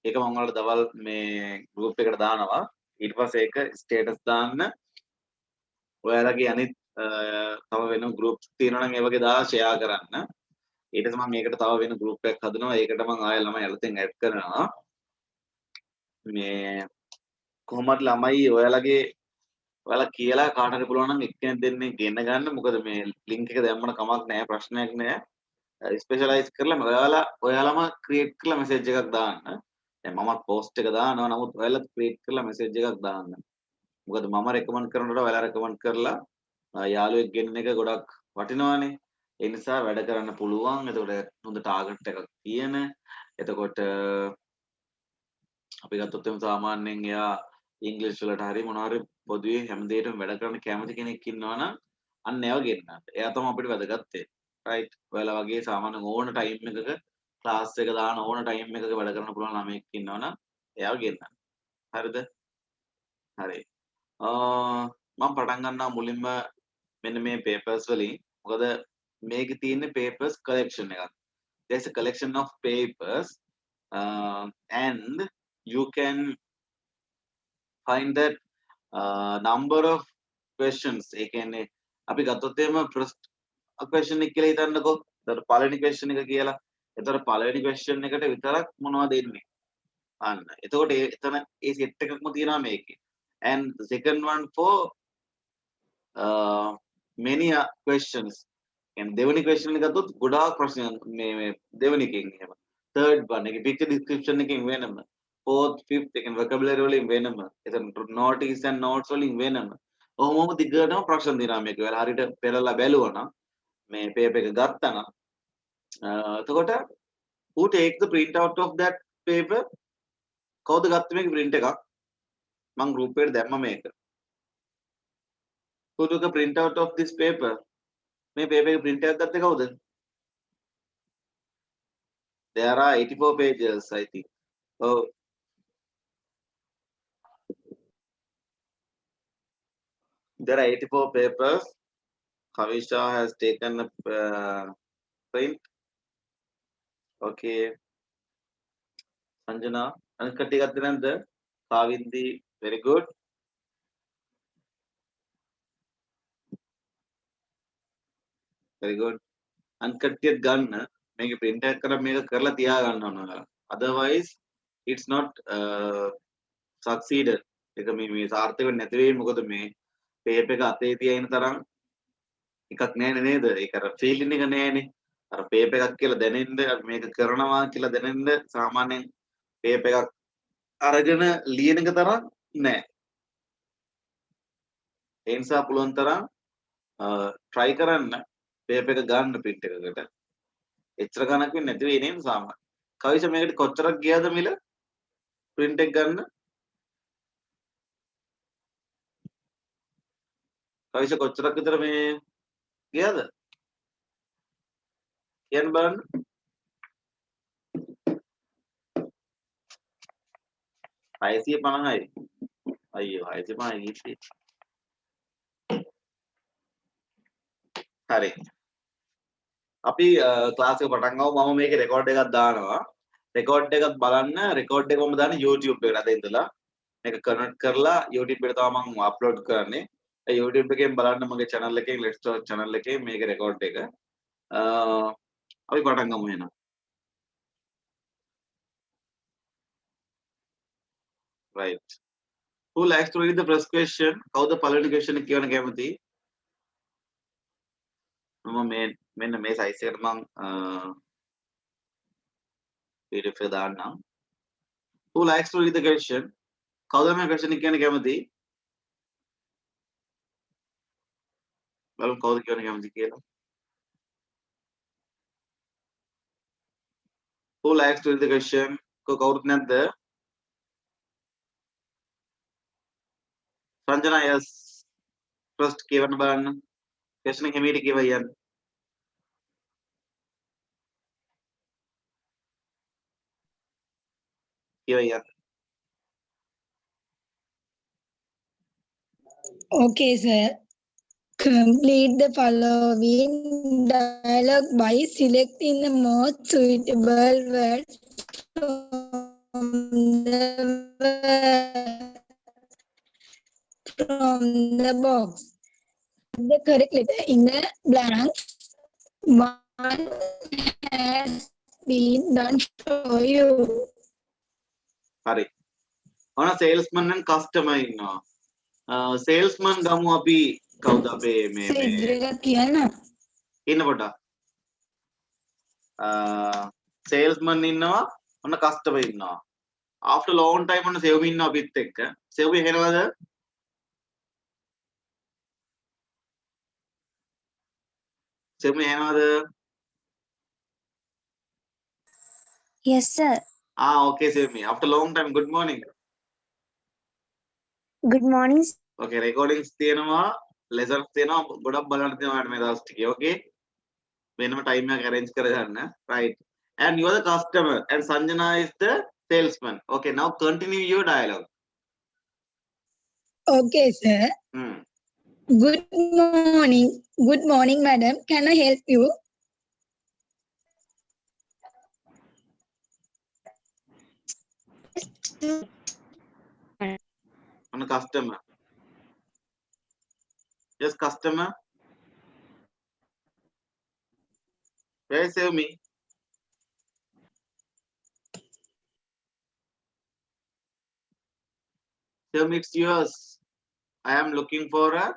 ඒක මම ඔයාලට දවල් මේ group එකට දානවා. ඊට පස්සේ ඒක status දාන්න. ඔයාලගේ අනිත් තව වෙන groups තියෙනවා නම් ඒ වගේ දාලා share කරන්න. ඊට පස්සේ මම මේකට තව වෙන group එකක් හදනවා. ඒකට මම ආයෙ ළමයි අලුතෙන් add කරනවා. මේ කොහොමද ළමයි ඔයාලා කියලා කාට හරි පුළුවන් නම් එක්කෙනෙක් දෙන්නේ ගෙන්න ගන්න. මොකද මේ link එක දැම්මම කමක් නැහැ, ප්‍රශ්නයක් නැහැ. ස්පෙෂලායිස් කරලා ඔයාලම ක්‍රියේට් කරලා මෙසේජ් එකක් දාන්න. දැන් මමත් පෝස්ට් එක දානවා. නමුත් ඔයාලත් ක්‍රියේට් කරලා මෙසේජ් එකක් දාන්න. මොකද මම රෙකමන්ඩ් කරනකොට ඔයාලා රෙකමන්ඩ් කරලා යාළුවෙක් ගෙන්න එක ගොඩක් වටිනවානේ. ඒ නිසා වැඩ කරන්න පුළුවන්. එතකොට හොඳ ටාගට් එකක් තියෙන. එතකොට අපි ගත්තොත් එමු සාමාන්‍යයෙන් එයා ඉංග්‍රීසි වලට හරි මොනවා හරි පොදුවේ හැම දෙයකටම වැඩ කරන්න කැමති කෙනෙක් ඉන්නවනම් අන්න ඒව ගෙන්නන්න. එයා තමයි අපිට වැදගත්. රයිට්. ඔයාලා වගේ සාමාන්‍ය ඕන ටයිම් එකක ක්ලාස් එක දාන ඕන ටයිම් එකක වැඩ කරන්න පුළුවන් ළමයෙක් ඉන්නවනම් එයාව ගෙන්නන්න. හරිද? හරි. මම පටන් ගන්නවා මුලින්ම මෙන්න මේ papers වලින්. මොකද මේකේ තියෙන papers collection එකක්. There's a collection of papers and you can find that number of questions. ඒ කියන්නේ අපි ගත්තොත් එහෙම first question එක කියලා හිතන්නකෝ. එතකොට පළවෙනි question එක කියලා. එතකොට පළවෙනි question එකට විතරක් මොනවද එන්නේ? අන්න. එතකොට එතන ඒ set එකක්ම තියෙනවා මේකේ. And the second one for many questions. and දෙවෙනි question එක ගත්තොත් ගොඩාක් ප්‍රශ්න මේ දෙවෙනි එකෙන් එහෙම. third one එකේ picture description එකෙන් වෙනම. fourth fifth එකෙන් vocabulary වලින් වෙනම. එතන notice and notes වලින් වෙනම. ඔහොමම දිගටම ප්‍රශ්න දිනා මේක. ඔයාලා හරියට පෙරලා බැලුවා නම් මේ paper එක ගත්තා නම් එතකොට who take the print out of that paper? කවුද ගත්තේ මේක print එකක්? මම group එකට දැම්මා මේක. who took a print out of this paper? මේ paper එක print එකක් ගත්තේ කවුද? there are 84 pages I think. Oh, there are 84 papers. Kavisha has taken a print. Okay. Sanjana, අනිත් කට්ටිය ගත්තේ නැද්ද? Kavindi, very good. very good. අනිත් කට්ටියත් ගන්න. මේක print එකක් කරලා මේක කරලා තියා ගන්න ඕන ඔයාලා. Otherwise it's not succeeded. ඒක මේ සාර්ථක වෙන්නේ නැති වෙයි. මොකද මේ paper එක අතේ තියාගෙන තරම් එකක් නෑනේ නේද? ඒක අර feeling එක නෑනේ. අර paper එකක් කියලා දැනෙන්න මේක කරනවා කියලා දැනෙන්න සාමාන්‍යයෙන් paper එකක් අරගෙන ලියන එක තරම් නෑ. ඒ නිසා පුළුවන් තරම් try කරන්න paper එක ගන්න print එකකට. එච්චර ගණක් වෙන්නේ නැති වෙයි නේද සාමාන්‍ය. කවිෂ මේකට කොච්චරක් ගියාද මිල? print එක ගන්න. කවිෂ කොච්චරක් විතර මේ ගියාද? කියන්න බලන්න. අයිසිය 50යි. අයියෝ අයිසිය 50යි ගිහින්. හරි. අපි ක්ලාස් එක පටන් ගමු. මම මේකේ රෙකෝඩ් එකක් දානවා. රෙකෝඩ් එකක් බලන්න. රෙකෝඩ් එක මම දාන්නේ YouTube එකට අද ඉඳලා. මේක කනෙක්ට් කරලා YouTube එකට තමයි මම අප්ලෝඩ් කරන්නේ. ඒ YouTube එකෙන් බලන්න මගේ channel එකේ Let's Talk channel එකේ මේක රෙකෝඩ් එක. අපි පටන් ගමු එහෙනම්. right. Who likes to read the first question? කවුද පළවෙනි question එක කියවන්න කැමති? මම මෙන්න මේ size එකට මම PDF එක දාන්නම්. Who likes to read the question? කවුද මේ question එක කියන්න කැමති? බලමු කවුද කියන්න කැමති කියලා. Who likes to read the question? කවුරුත් නැද්ද? සංජනා yes. first කියවන්න බලන්න. question එක හැමීට කියවයන්. කියවයන්. Okay, sir. Complete the following dialogue by selecting the most suitable words from the from the box. The correct letter in the blanks. One has been done for you. හරි. ඔන්න salesman and customer ඉන්නවා. salesman ගමු අපි කවුද අපේ මේ ඉදිරියට කියන්න. ඉන්න පොඩ්ඩක්. salesman ඉන්නවා. ඔන්න customer ඉන්නවා. after long time ඔන්න save ඉන්නවා අපිත් එක්ක. save එහෙනවද? save එහෙනවද? Yes, sir. okay save me. After long time good morning. Good morning. Okay recordings තියෙනවා lessons තියෙනවා ගොඩක් බලන්න තියෙනවා මේ දවස් ටිකේ okay වෙනම time එකක් arrange කරගන්න right and you are the customer and Sanjana is the salesman okay now continue your dialogue. Okay, sir. Good morning, madam. Can I help you? I'm a customer. Yes, customer. Where save me? Save me, it's yours. I am looking for a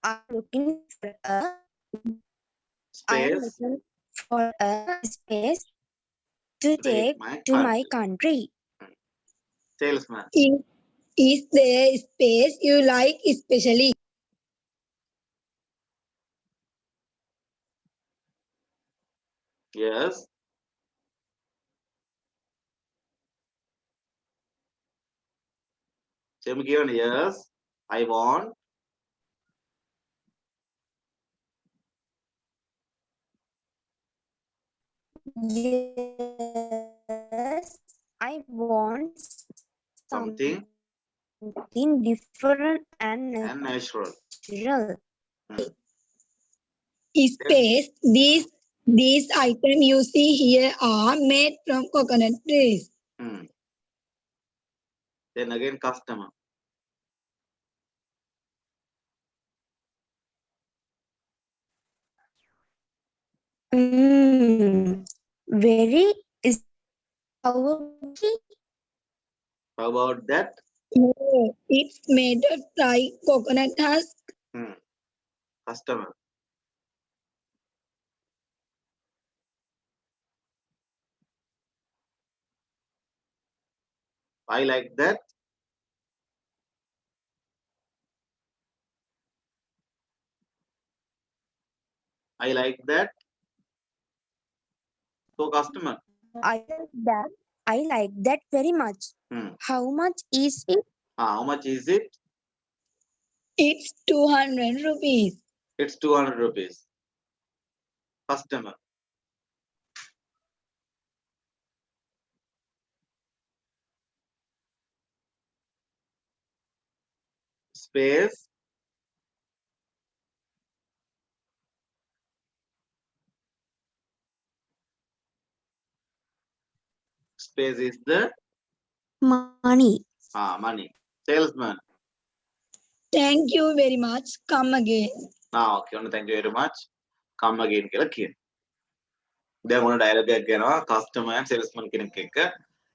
I'm looking for a space space to take to my country. Salesman. Is there space you like especially? Yes. Save me given yes. I want. Yes, I want Something different and natural. Space. These items you see here are made from coconut trees. Then again customer. Very is How about that? Oh, it's made of dry coconut husk. Customer. I like that. I like that. So customer. I like that very much. How much is it? How much is it? It's 200 rupees. It's 200 rupees. Customer. Space. Space is the Money. money. Salesman. Thank you very much. Come again. Okay. Thank you very much. Come again. දැන් මොන dialogue එකක් කියනවා customer and salesman කෙනෙක් එක්ක.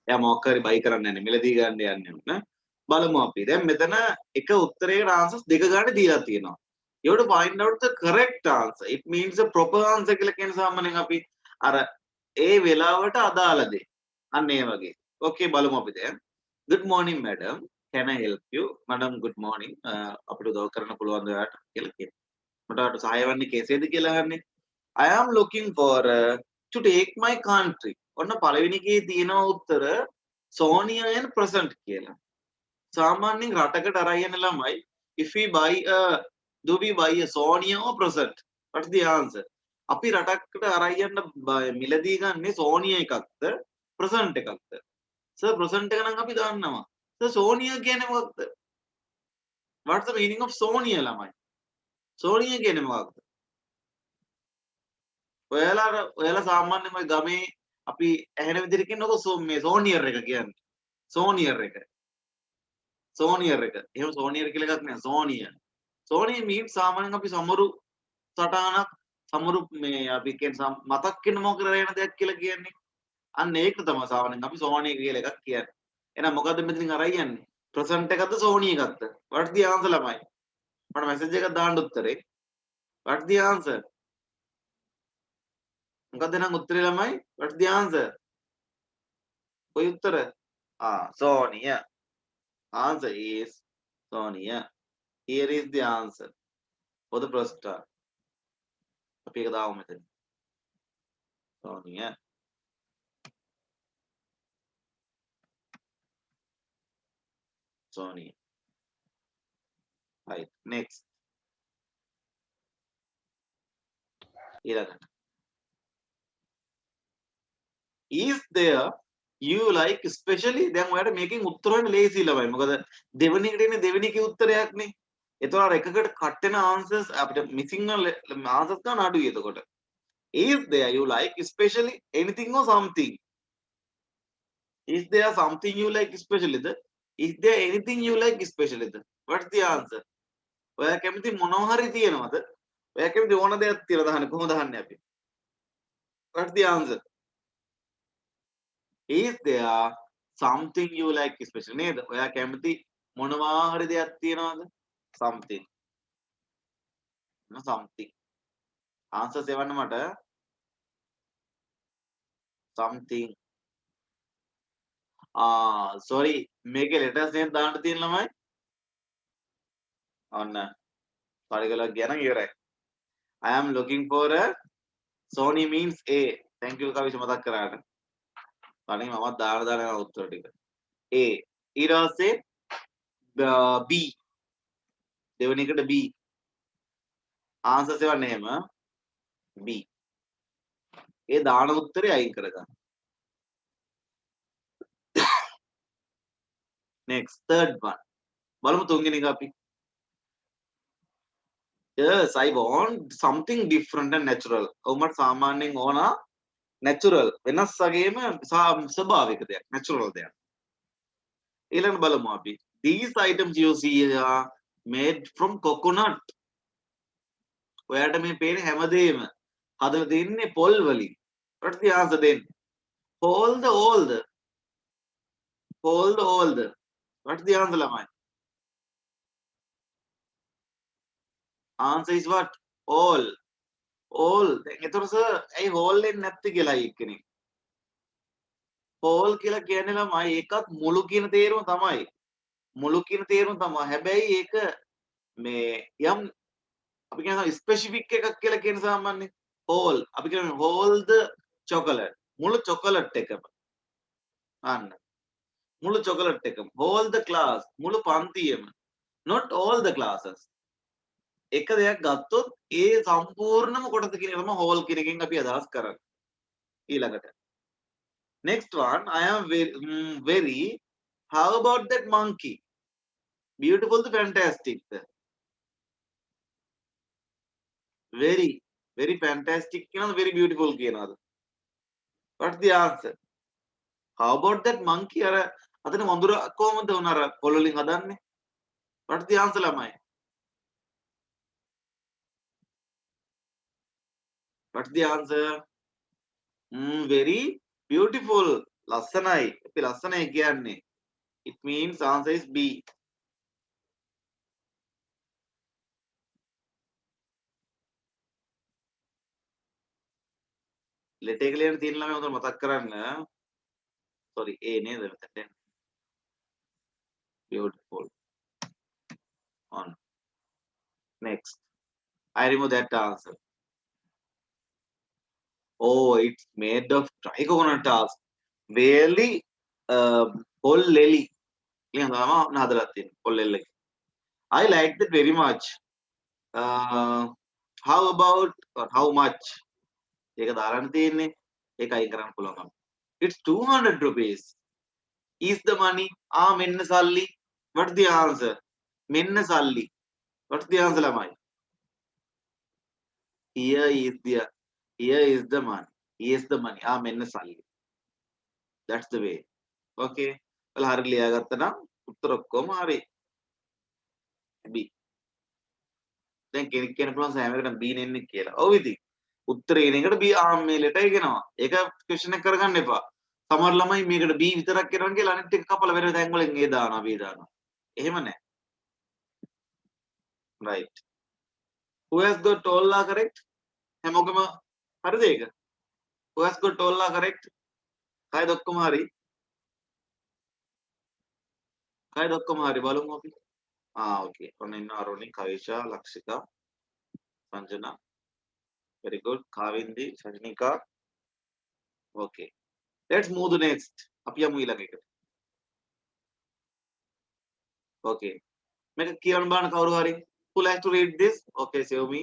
එයා මොකක් හරි බයි කරන්න යන්නේ මිලදී ගන්න යන්නේ නේ. බලමු අපි. දැන් මෙතන එක උත්තරයකට answers දෙක ගන්න දීලා තියෙනවා. You have to find out the correct answer. It means the proper answer කියලා කියන සාමාන්‍යයෙන් අපි අර ඒ වෙලාවට අදාළ දේ. අන්න ඒ වගේ. Okay බලමු අපි දැන්. Good morning madam. Can I help you? Madam good morning. අපිට උදව් කරන්න පුළුවන්ද ඔයාලට කියලා කියනවා. මට ඔයාලට සහාය වෙන්නේ කෙසේද කියලා අහන්නේ. I am looking for to take my country. ඔන්න පළවෙනි එකේ තියෙන උත්තර Sonia and present කියලා. සාමාන්‍යයෙන් රටකට අරන් යන ළමයි if we buy a do we buy a Sonia or present? What's the answer? අපි රටකට අරන් යන්න මිලදී ගන්නේ Sonia එකක්ද present එකක්ද? සර් present එක නම් අපි දන්නවා. සර් Sonia කියන්නේ මොකක්ද? What's the meaning of Sonia ළමයි? Sonia කියන්නේ මොකක්ද? ඔයාලා සාමාන්‍යයෙන් ඔය ගමේ අපි ඇහෙන විදිහට කියනකො මේ සෝනියර් එක කියන්නේ. සෝනියර් එක. සෝනියර් එක. එහෙම සෝනියර් කියලා එකක් නෑ. සෝනිය. සෝනිය means සාමාන්‍යයෙන් අපි සමරු සටහනක් සමරු මේ අපි කියන මතක් වෙන මොකද වෙන දෙයක් කියලා කියන්නේ. අන්න ඒක තමයි සාමාන්‍යයෙන් අපි සෝනිය කියලා එකක් කියන්නේ. එහෙනම් මොකද්ද මෙතනින් අරයි යන්නේ? present එකක්ද සෝනිය එකක්ද? what the answer ළමයි? මට message එකක් දාන්න උත්තරේ. what the answer? මොකද්ද නම් උත්තරේ ළමයි? what the answer? කොයි උත්තර? සෝනිය. Answer is Sonia. Here is the answer for the first star. අපි ඒක දාමු මෙතන. Sonia. Sonia. Right. Next. ඊළඟට. Is there you like especially දැන් ඔයාලට මේකෙන් උත්තර හොයන්න ලේසි ළමයි. මොකද දෙවෙනි එකට එන්නේ දෙවෙනි එකේ උත්තරයක් නේ. ඒතකොට අර එකකට කට් වෙන answers අපිට missing වෙන answers ගන්න අඩුයි එතකොට. Is there you like especially anything or something? Is there something you like especially? Is there anything you like especially? What's the answer? ඔයා කැමති මොනවා හරි තියෙනවද? ඔයා කැමති ඕන දෙයක් තියලා දාන්න කොහොමද දාන්නේ අපි? What's the answer? Is there something you like especially? නේද? ඔයා කැමති මොනවා හරි දෙයක් තියෙනවද? Something. Something. Answer එවන්න මට. Something. Sorry. මේකේ letters name දාන්න තියෙන ළමයි. ඔන්න. sorry කියලා කියන ඉවරයි. I am looking for a Sony means A. Thank you කවිස මතක් කරාට. කලින් මමත් දාලා යන උත්තර ටික. A. ඊට පස්සේ B. දෙවෙනි එකට B. answer එවන්න එහෙම B. ඒ දාන උත්තරේ අයින් කරගන්න. next third one. බලමු තුන්වෙනි එක අපි. Yes, I want something different and natural. ඔබට සාමාන්‍යයෙන් ඕන natural වෙනස් වගේම ස්වභාවික දෙයක් natural දෙයක්. ඊළඟ බලමු අපි. These items you see are made from coconut. ඔයාලට මේ පේන හැමදේම හදලා තින්නේ පොල් වලින්. What's the answer then? All the. What's the answer ළමයි? Answer is what? All. දැන් එතකොට සර් ඇයි hole එන්නේ නැත්තේ කියලා එක්කෙනෙක්. hole කියලා කියන්නේ ළමයි ඒකත් මුළු කියන තේරුම තමයි. මුළු කියන තේරුම තමයි. හැබැයි ඒක මේ යම් අපි කියනවා ස්පෙસિෆික් එකක් කියලා කියන සාමාන්‍යයෙන් whole අපි කියනවා whole the chocolate මුළු chocolate එකම අන්න මුළු chocolate එකම whole the class මුළු පන්තියම not all the classes එක දෙයක් ගත්තොත් ඒ සම්පූර්ණම කොටස කියන එක තමයි whole කියන එකෙන් අපි අදහස් කරන්නේ ඊළඟට next one I am very how about that monkey beautiful to fantastic very fantastic කියනවාද very beautiful කියනවාද what's the answer how about that monkey අර අතන වඳුර කොහොමද උන අර පොල් වලින් හදන්නේ what's the answer ළමයි what's the answer very beautiful ලස්සනයි අපි ලස්සනයි කියන්නේ it means answer is B letter එක ලියන්න තියෙන ළමයි හොඳට මතක් කරන්න sorry A නේද මෙතන beautiful on next I remove that answer oh it's made of dry coconut husk really පොල්ලෙලි කියන තමයි හදලා තියෙන්නේ පොල්ලෙල්ල I like that very much how about or how much ඒක දාන්න තියෙන්නේ ඒක අයින් කරන්න පුළුවන් it's 200 rupees is the money මෙන්න සල්ලි what's the answer මෙන්න සල්ලි what's the answer ළමයි here is the money මෙන්න සල්ලි That's the way. Okay. Well, හරියට ලියාගත්තා නම් උත්තර ඔක්කොම හරි. B. දැන් කෙනෙක් කියන්න පුළුවන් සෑම එකටම B නෙන්නේ කියලා. ඔව් ඉතින්. උත්තරේ එන එකට B මේ ලෙටර් එක එනවා. ඒක ක්වෙස්චන් එක කරගන්න එපා. සමහර ළමයි මේකට B විතරක් කරනවා කියලා අනිත් එක කපලා වෙන තැන් වලින් A දානවා B දානවා. එහෙම නැහැ. Right. Who has got all are correct? හැමෝගෙම හරිද ඒක? Who has got all are correct? කයිද ඔක්කොම හරි? කයිද ඔක්කොම හරි බලමු අපි. Okay. ඔන්න ඉන්න Aruni, Kavisha, ලක්ෂිතා, සංජනා. Very good. Kavindi, Sajnika. Okay. Let's move to next. අපි යමු ඊළඟ එකට. Okay. මේක කියන්න බලන්න කවුරු හරි. Who likes to read this? Okay, save me.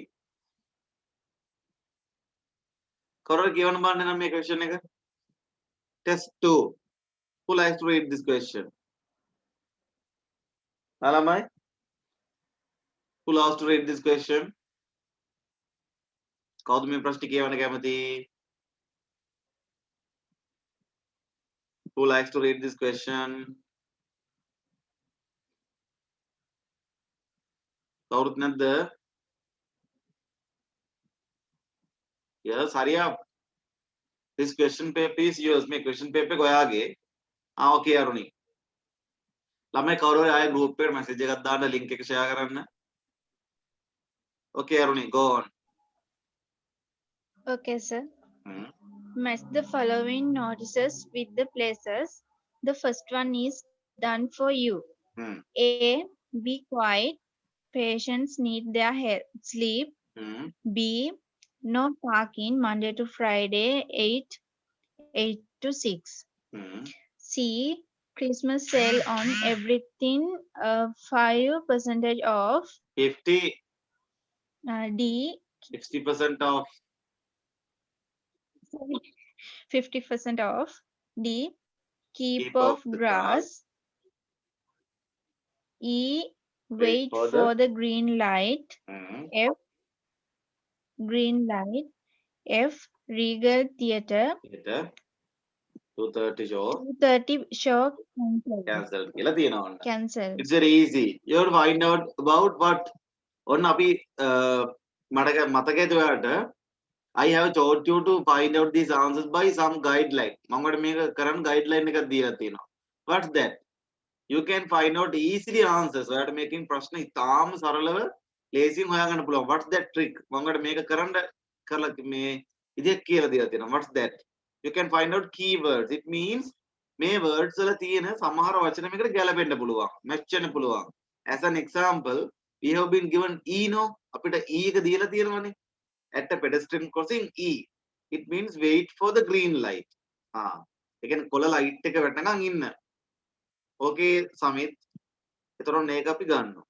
කවුරු හරි කියන්න බලන්න නම් මේ question එක. Test 2. Who likes to read this question? Nalamai? Who likes to read this question? කවුද මේ ප්‍රශ්න කියවන්න කැමති? Who likes to read this question? කවුරුත් නැද්ද? Yes, hurry up. This question paper is yours. මේ question paper එක ඔයාගේ. Okay අරුණි. ළමයි කවුරු හරි ආයෙ group එකට message එකක් දාන්න link එක share කරන්න. Okay Aruni, go on. Okay, sir. Match the following notices with the places. The first one is done for you. A. Be quiet. Patients need their sleep. B. No parking Monday to Friday, 8 to 6. C. Christmas sale on everything, 5% off. 50. D. 60% off. 50% off. D. Keep off off the grass. E. Wait for for the green light. F. Green light. F. Regal Theatre. 2:30 show. 2:30 show Cancelled. කියලා තියෙනවා. cancelled. It's very easy. You have to find out about what. ඔන්න අපි මට මතකයිද ඔයාලට? I have taught you to find out these answers by some guideline. මම ඔයාලට මේක කරන්න guideline එකක් දීලා තියෙනවා. What's that? You can find out easily answers. ඔයාලට මේකෙන් ප්‍රශ්න ඉතාම සරලව ලේසියෙන් හොයාගන්න පුළුවන්. What's that trick? මම ඔයාලට මේක කරන්න කරලා මේ ඉතින් කියලා දීලා තියෙනවා. What's that? You can find out keywords. It means මේ words වල තියෙන සමහර වචන මේකට ගැලපෙන්න පුළුවන්. match වෙන්න පුළුවන්. As an example, we have been given E no. අපිට E එක දීලා තියෙනවනේ. At a pedestrian crossing, E. It means wait for the green light. ඒ කියන්නේ කොළ light එක වැටෙනකන් ඉන්න. Okay, Samit. එතකොට මේක අපි ගන්නවා.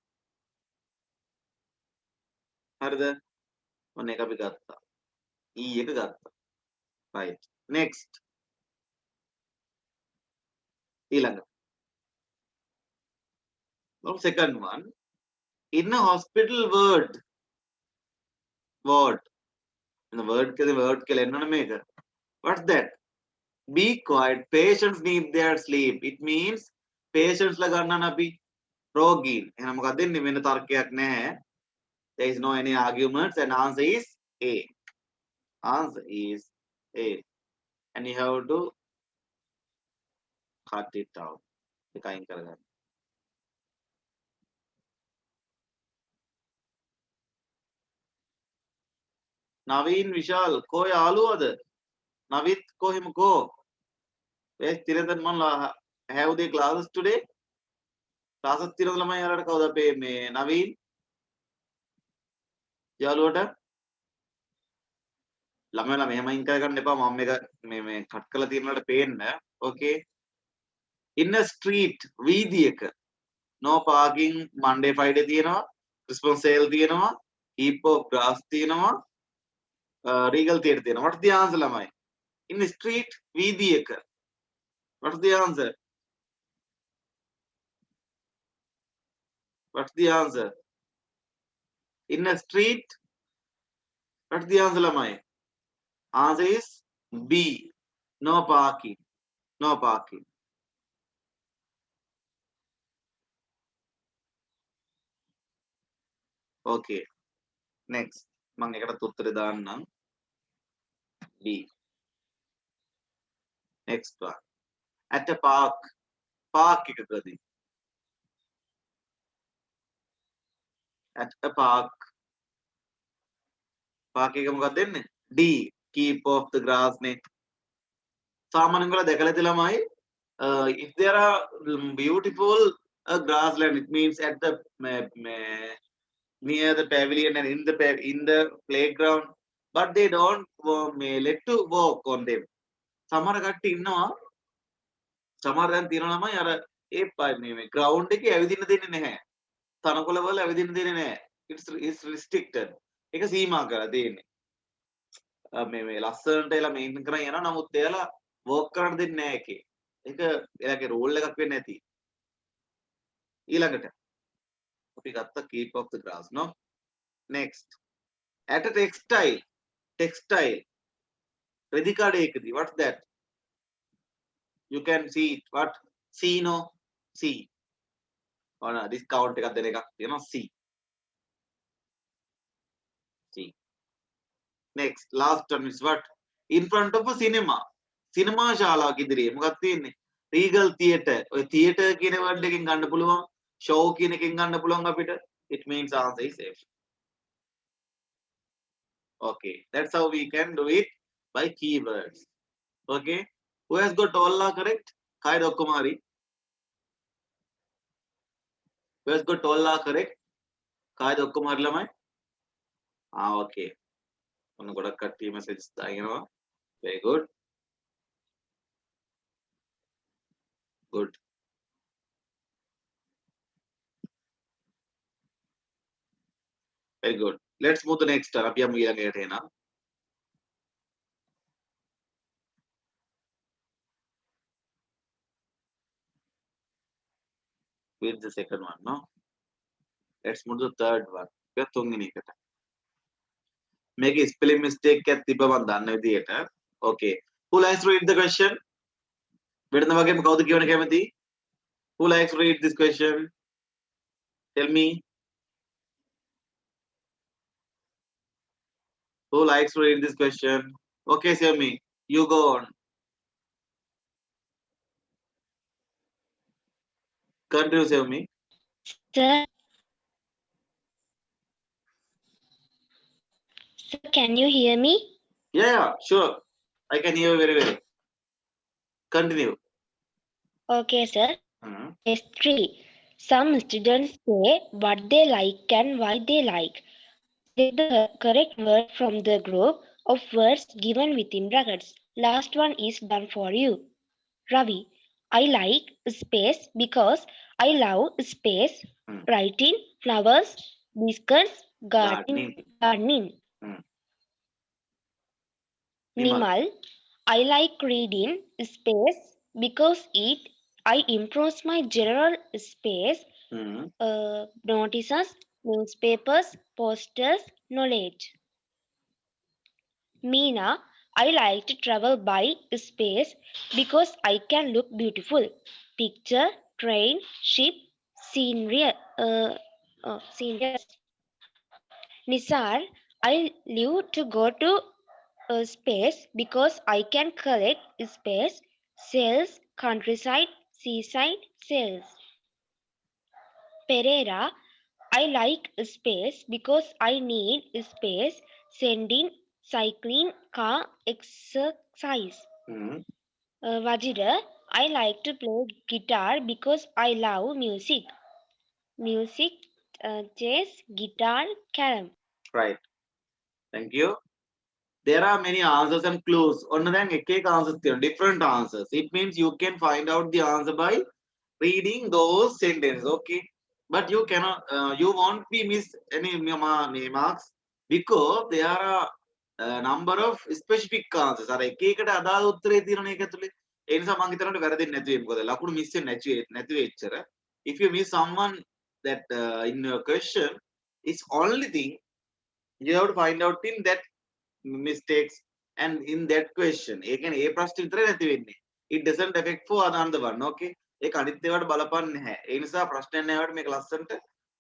හරිද? ඔන්න ඒක අපි ගත්තා. E එක ගත්තා. Right. Next. ඊළඟ. Now second one. In a hospital ward. In the word කියලා එන්නනේ මේක. What's that? Be quiet. Patients need their sleep. It means patients ලා ගන්න අපි රෝගීන්. එහෙනම් මොකක්ද දෙන්නේ? වෙන තර්කයක් නැහැ. There is no any arguments and answer is A. Answer is A. And you have to cut it out. ඒක අයින් කරගන්න. Naveen Vishal, ko යාළුවද? Navit kohim ko? Where's Tirthan Manla? Have they classes today? Classes තියෙනවද ළමයි යාළුවට කවුද අපේ මේ Naveen? යාළුවට ළමයිලා මෙහෙම ඉන් කරගන්න එපා මම මේක මේ කට් කරලා තියෙනවට පේන්න. Okay. In a street වීදියක no parking Monday Friday තියෙනවා. Christmas sale තියෙනවා. heap of grass තියෙනවා. Regal Theatre තියෙනවා. What's the answer ළමයි? In the street වීදියක. What's the answer? What's the answer? In a street. What's the answer ළමයි? Answer is B. No parking. No parking. Okay. Next. මම එකට උත්තර දාන්නම්. B. Next one. At a park. Park එකකදී. At a park. Park එක මොකක්ද දෙන්නේ? D. Keep off the grass නේ. සාමාන්‍යයෙන් ඔයාලා දැකලා ඇති ළමයි. If there are beautiful grassland, it means at the near the pavilion and in the playground, but they don't let to walk on them. සමහර කට්ටිය ඉන්නවා. සමහර දැන් තියෙනවා ළමයි අර ඒ මේ ground එකේ ඇවිදින්න දෙන්නේ නැහැ. තනකොළ වල ඇවිදින්න දෙන්නේ නැහැ. It's restricted. ඒක සීමා කරලා තියෙන්නේ. මේ ලස්සනට එලා මේන්ටේන් කරන් යනවා. නමුත් එයාලා walk කරන්න දෙන්නේ නැහැ ඒකේ. ඒක එයාගේ රෝල් එකක් වෙන්නේ නැති. ඊළඟට අපි ගත්ත keep off the grass, no? Next. At a textile. රෙදි කඩේකදී. What's that? You can see it. What? C, no? C. ඔන්න discount එකක් දෙන එකක් තියෙනවා C. C. Next. Last one is what? In front of a cinema. සිනමා ශාලාවක ඉදිරියේ මොකක්ද තියෙන්නේ? Regal Theatre. ඔය theatre කියන word එකෙන් ගන්න පුළුවන්. Show කියන එකෙන් ගන්න පුළුවන් අපිට. It means answer is F. Okay. That's how we can do it by keywords. Okay. Who has got all are correct? Kayed Okumari. Who has got all are correct? Kayed Okumari lamai. Okay. One got a cut team message. Very good. Good. Very good. Let's move to the next. Abhi hum ye gate na. With the second one, no? Let's move to the third one. Kya thungi nahi kata. Make a spelling mistake kya tiba man danne vidiyata. Okay. Who likes to read the question? Vedanna wage me kawuda kiyana kemathi? Who likes to read this question? Tell me. Who likes to read this question? Okay, Sami, you go on. Continue, Sami. Sir, can you hear me? Yeah, sure. I can hear you very well. Continue. Okay, sir. Mhm. S3. Some students say what they like and why they like. Get the correct word from the group of words given within brackets. Last one is done for you. Ravi, I like space because I love space. Hmm. Writing, flowers, biscuits, gardening. Hmm. Nimal, I like reading space because I improves my general space, Mhm. notices, newspapers, posters, knowledge. Meena, I like to travel by space because I can look beautiful. Picture, train, ship, scenery. Nisar, I live to go to space because I can collect space, cells, countryside, seaside, cells. Pereira, I like space because I need space, sending, cycling, car, exercise. Mhm. Vajira, I like to play guitar because I love music. Music, chess, guitar, carom. Right. Thank you. There are many answers and clues. On the answers, different answers. It means you can find out the answer by reading those sentences. Okay. But you cannot, you won't be miss any marks because there are a number of specific answers. අර එක එකට අදාළ උත්තරේ තියෙනනේ ඒක ඇතුලේ. ඒ නිසා මම හිතනකොට වැරදෙන්නේ නැති වෙයි. මොකද ලකුණු මිස් වෙන්නේ නැති වෙච්චර. If you miss someone that in your question, it's only thing you have to find out in that mistakes and in that question. ඒ කියන්නේ ඒ ප්‍රශ්න විතරයි නැති වෙන්නේ. it doesn't affect for another one. Okay, ඒක අනිත් ඒවාට බලපන්නේ නැහැ. ඒ නිසා ප්‍රශ්නයක් නැහැ මේක ලස්සනට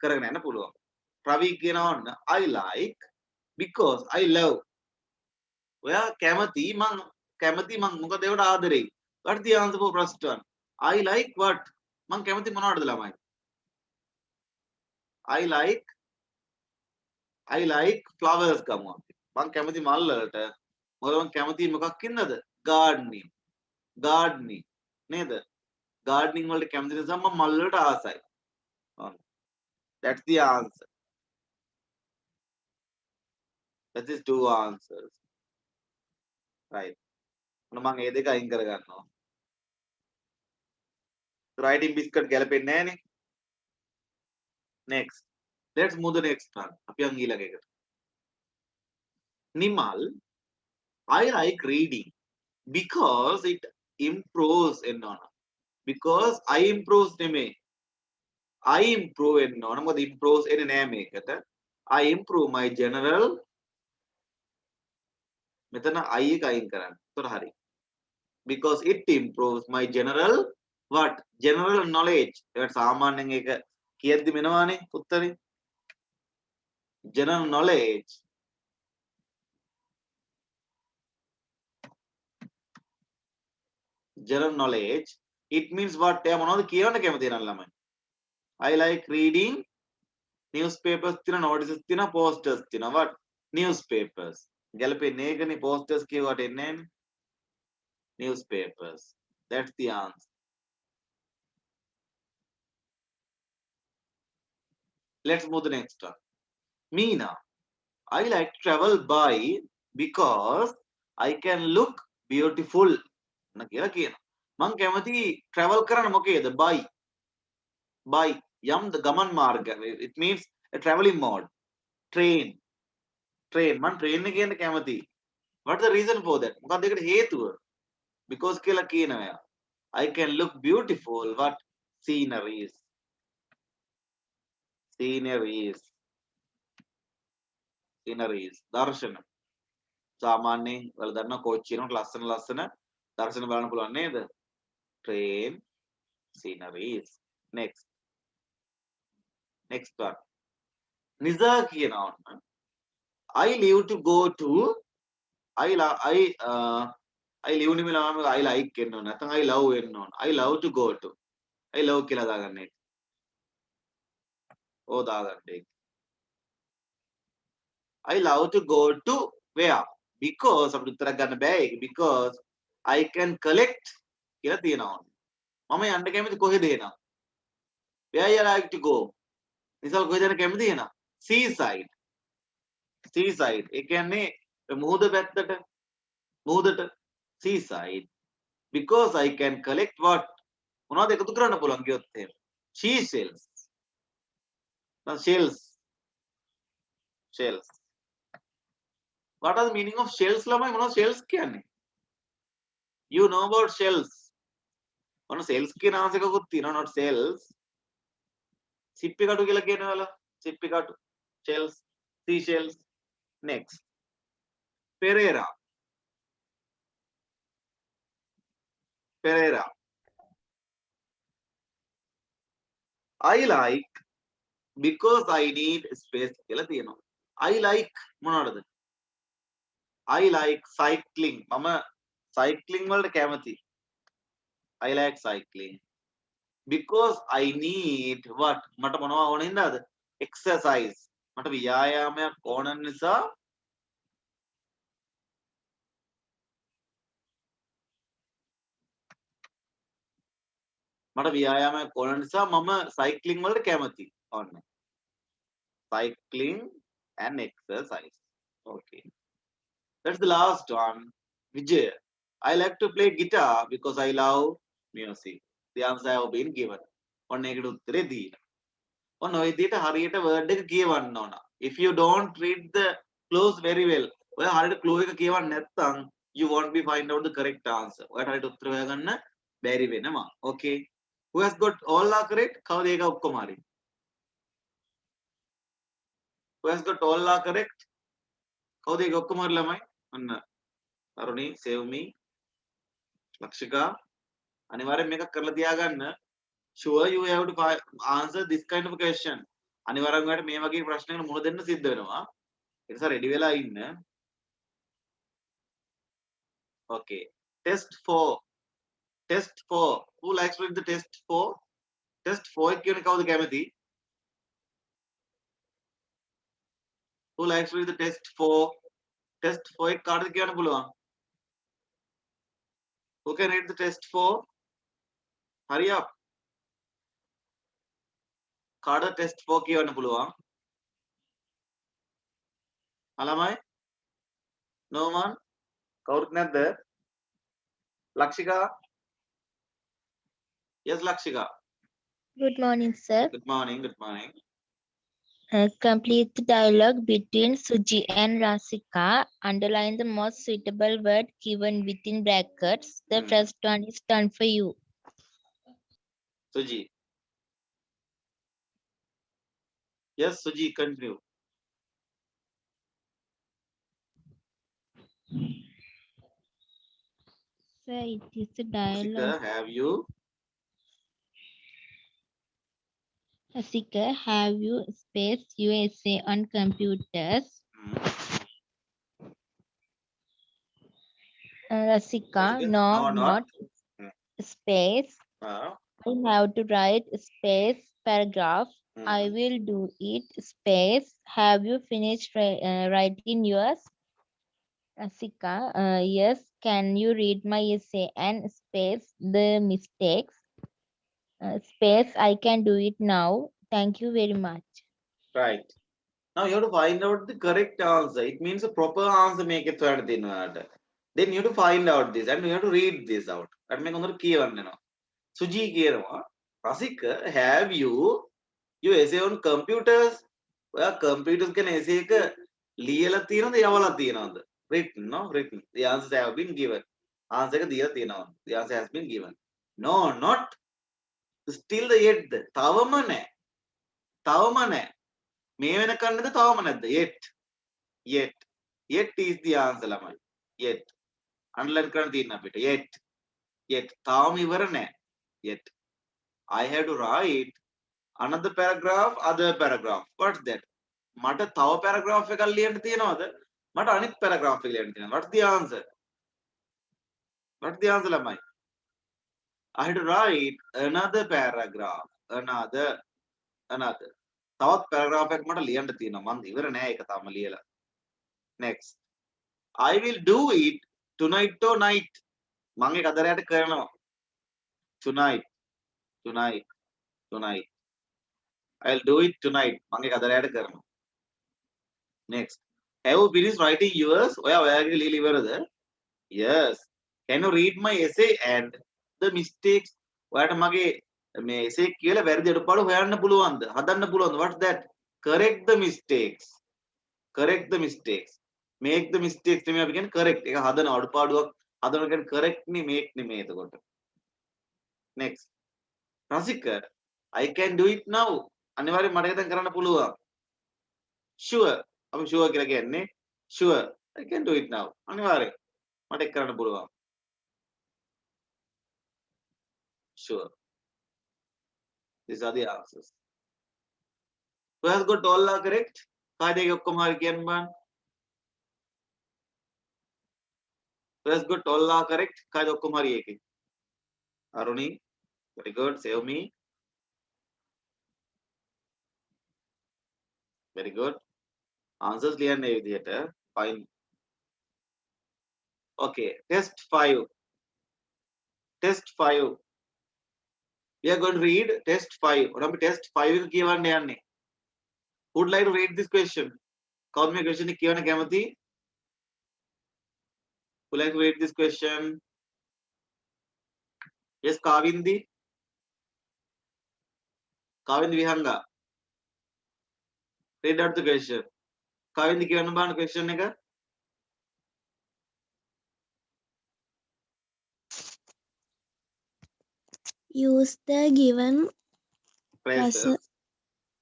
කරගෙන යන්න පුළුවන්. රවි කියනවා I like because I love. ඔයා කැමති මං මොකද ඒවට ආදරෙයි. What's the answer for first one? I like what? මං කැමති මොනවටද ළමයි? I like flowers ගමු අපි. මං කැමති මල් වලට. මොකද මං කැමති මොකක් ඉන්නද? gardening නේද? gardening වලට කැමති නිසා මම මල් වලට ආසයි. That's the answer. That is two answers. Right. මම ඒ දෙක අයින් කර ගන්නවා. writing biscuit ගැලපෙන්නේ නැහැ නේ. Next. Let's move the next one. අපි යන් ඊළඟ එකට. Nimal, I like reading because it improves එන්නවන. Because I improves නෙමෙයි. I improve එන්නවන. මොකද improves එන්නේ නෑ මේකට. I improve my general මෙතන I එක අයින් කරන්න. ඒතර හරි. Because it improves my general what? General knowledge. ඒකට සාමාන්‍යයෙන් ඒක කියද්දි මෙනවානේ උත්තරේ. General knowledge. General knowledge. It means what? එයා මොනවද කියවන්න කැමති නම් ළමයි. I like reading newspapers තියෙන notices තියෙන posters තියෙන what? Newspapers. ගැලපෙන්නේ ඒකනේ posters කියවට එන්නේ නැන්නේ. Newspapers. That's the answer. Let's move the next one. Meena, I like travel by because I can look beautiful. න කියලා කියනවා. මං කැමති travel කරන්න මොකේද? by යම් ගමන් මාර්ග. It means a traveling mode. Train. මං train එකේ යන්න කැමති. What is the reason for that? මොකක්ද ඒකට හේතුව? Because කියලා කියනවා. I can look beautiful what? Sceneries. දර්ශන. සාමාන්‍යයෙන් වල දන්නා කෝච්චි යනකොට ලස්සන දර්ශන බලන්න පුළුවන් නේද? Train, sceneries. Next one. Niza කියනවා. I live to go to I live නෙමෙයි ළමයි I like එන්න ඕන. නැත්නම් I love එන්න ඕන. I love to go to. I love කියලා දාගන්න එක. ඕ දාගන්න එක. I love to go to where? Because අපිට උත්තර ගන්න බෑ ඒක. Because I can collect කියලා තියෙනවා. මම යන්න කැමති කොහෙද එනවා? Where you like to go? Nisal කොහෙද යන්න කැමති එනවා? Seaside. ඒ කියන්නේ මුහුද පැත්තට seaside. Because I can collect what? මොනවද එකතු කරන්න පුළුවන් කියොත් එහෙම. Seashells. Shells. What are the meaning of shells ළමයි? මොනවද shells කියන්නේ? You know about shells. මොන shells කියන answer එකකුත් තියෙනවා not shells. සිප්පි කටු කියලා කියනවල. සිප්පි කටු. Shells, seashells. Next. Pereira. I like because I need space කියලා තියෙනවා. I like මොනවද? I like cycling. මම cycling වලට කැමති. I like cycling. Because I need what? මට මොනවා ඕන ඉඳලාද? Exercise. මට ව්‍යායාමයක් ඕන නිසා මම cycling වලට කැමති. ඔන්න. Cycling and exercise. Okay. That's the last one. Vijay. I like to play guitar because I love music. The answer have been given. ඔන්න ඒකට උත්තරේ දීලා. ඔන්න ඔය විදිහට හරියට word එක කියවන්න ඕන. If you don't read the clues very well, ඔය හරියට clue එක කියවන්න නැත්නම් you won't be find out the correct answer. ඔයාට හරියට උත්තර හොයාගන්න බැරි වෙනවා. Okay. Who has got all are correct? කවුද ඒක ඔක්කොම හරි? Who has got all are correct? කවුද ඒක ඔක්කොම හරි ළමයි? ඔන්න අරුණි, Sevmi, Lakshika, අනිවාර්යෙන් මේක කරලා තියාගන්න. Sure you have to answer this kind of question. අනිවාර්යෙන් ඔයාලට මේ වගේ ප්‍රශ්නයකට මුහුණ දෙන්න සිද්ධ වෙනවා. ඒ නිසා ready වෙලා ඉන්න. Okay. Test 4. Test 4. Who likes to read the test 4? Test 4 එක කියන්නේ කවුද කැමති? Who likes to read the test 4? Test 4 එක කාටද කියන්න පුළුවන්? Who can read the test 4? Hurry up. කාටද test 4 කියන්න පුළුවන්? අලමයි? No man? කවුරුත් නැද්ද? Lakshika? Yes, Lakshika. Good morning, sir. Good morning. Good morning. Complete the dialogue between Suji and Rasika. Underline the most suitable word given within brackets. The first one is done for you. Suji. Yes, Suji, continue. Sir, it is a dialogue. Rasika, have you? Rasika, have you space USA on computers? Rasika, no, not space. I have to write space paragraph. I will do it space. Have you finished writing yours? Rasika, yes. Can you read my essay and space the mistakes? Space, I can do it now. Thank you very much. Right. Now you have to find out the correct answer. It means a proper answer make it third thing. Then you have to find out this and you have to read this out. That make another key one. Suji කියනවා Rasika, have you essay on computers? ඔයා computers කියන essay එක ලියලා තියෙනවද යවලා තියෙනවද? Written, no? Written. The answers have been given. Answer එක දීලා තියෙනවා. The answer has been given. No, not. Still the yet. තවම නැහැ. තවම නැහැ. මේ වෙනකන්නද තවම නැද්ද? Yet. Yet. Yet is the answer ළමයි. Yet. Underline කරන්න තියෙනවා අපිට. Yet. Yet. තාම ඉවර නැහැ. Yet. I have to write another paragraph, other paragraph. What's that? මට තව paragraph එකක් ලියන්න තියෙනවද? මට අනිත් paragraph එක ලියන්න තියෙනවා. What's the answer? What's the answer ළමයි? I have to write another paragraph. Another. තවත් paragraph එකක් මට ලියන්න තියෙනවා. මම ඉවර නෑ ඒක තාම ලියලා. Next. I will do it tonight or night. මම ඒක අද රැට කරනවා. Tonight. I'll do it tonight. මම ඒක අද රැට කරනවා. Next. Have you finished writing yours? ඔයාගේ ලියලා ඉවරද? Yes. Can you read my essay and the mistakes? ඔයාට මගේ මේ essay කියලා වැරදි අඩුපාඩු හොයන්න පුළුවන්ද? හදන්න පුළුවන්ද? What's that? Correct the mistakes. Make the mistakes තමයි අපි කියන්නේ correct. ඒක හදන අඩුපාඩුවක් හදන කියන්නේ correct නේ make නෙමෙයි එතකොට. Next. Rasika, I can do it now. අනිවාර්යයෙන් මට ඒක දැන් කරන්න පුළුවන්. Sure. අපි sure කියලා කියන්නේ sure. I can do it now. අනිවාර්යයෙන් මට ඒක කරන්න පුළුවන්. Sure. These are the answers. Who has got all are correct? කාඩේ ඔක්කොම හරි කියන්න බෑ. Who has got all are correct? කාඩේ ඔක්කොම හරි ඒකේ. Aruni, very good. Save me. Very good. Answers ලියන්නේ මේ විදිහට. Fine. Okay. Test 5. Test 5. We are going to read test 5. ඔරම් test 5 එක කියවන්න යන්නේ. Would like to read this question? කවුද මේ question එක කියවන්න කැමති? Would like to read this question? Yes, Kavindi. Kavindi Vihanga. Read out the question. Kavindi කියවන්න බලන්න question එක. Use the given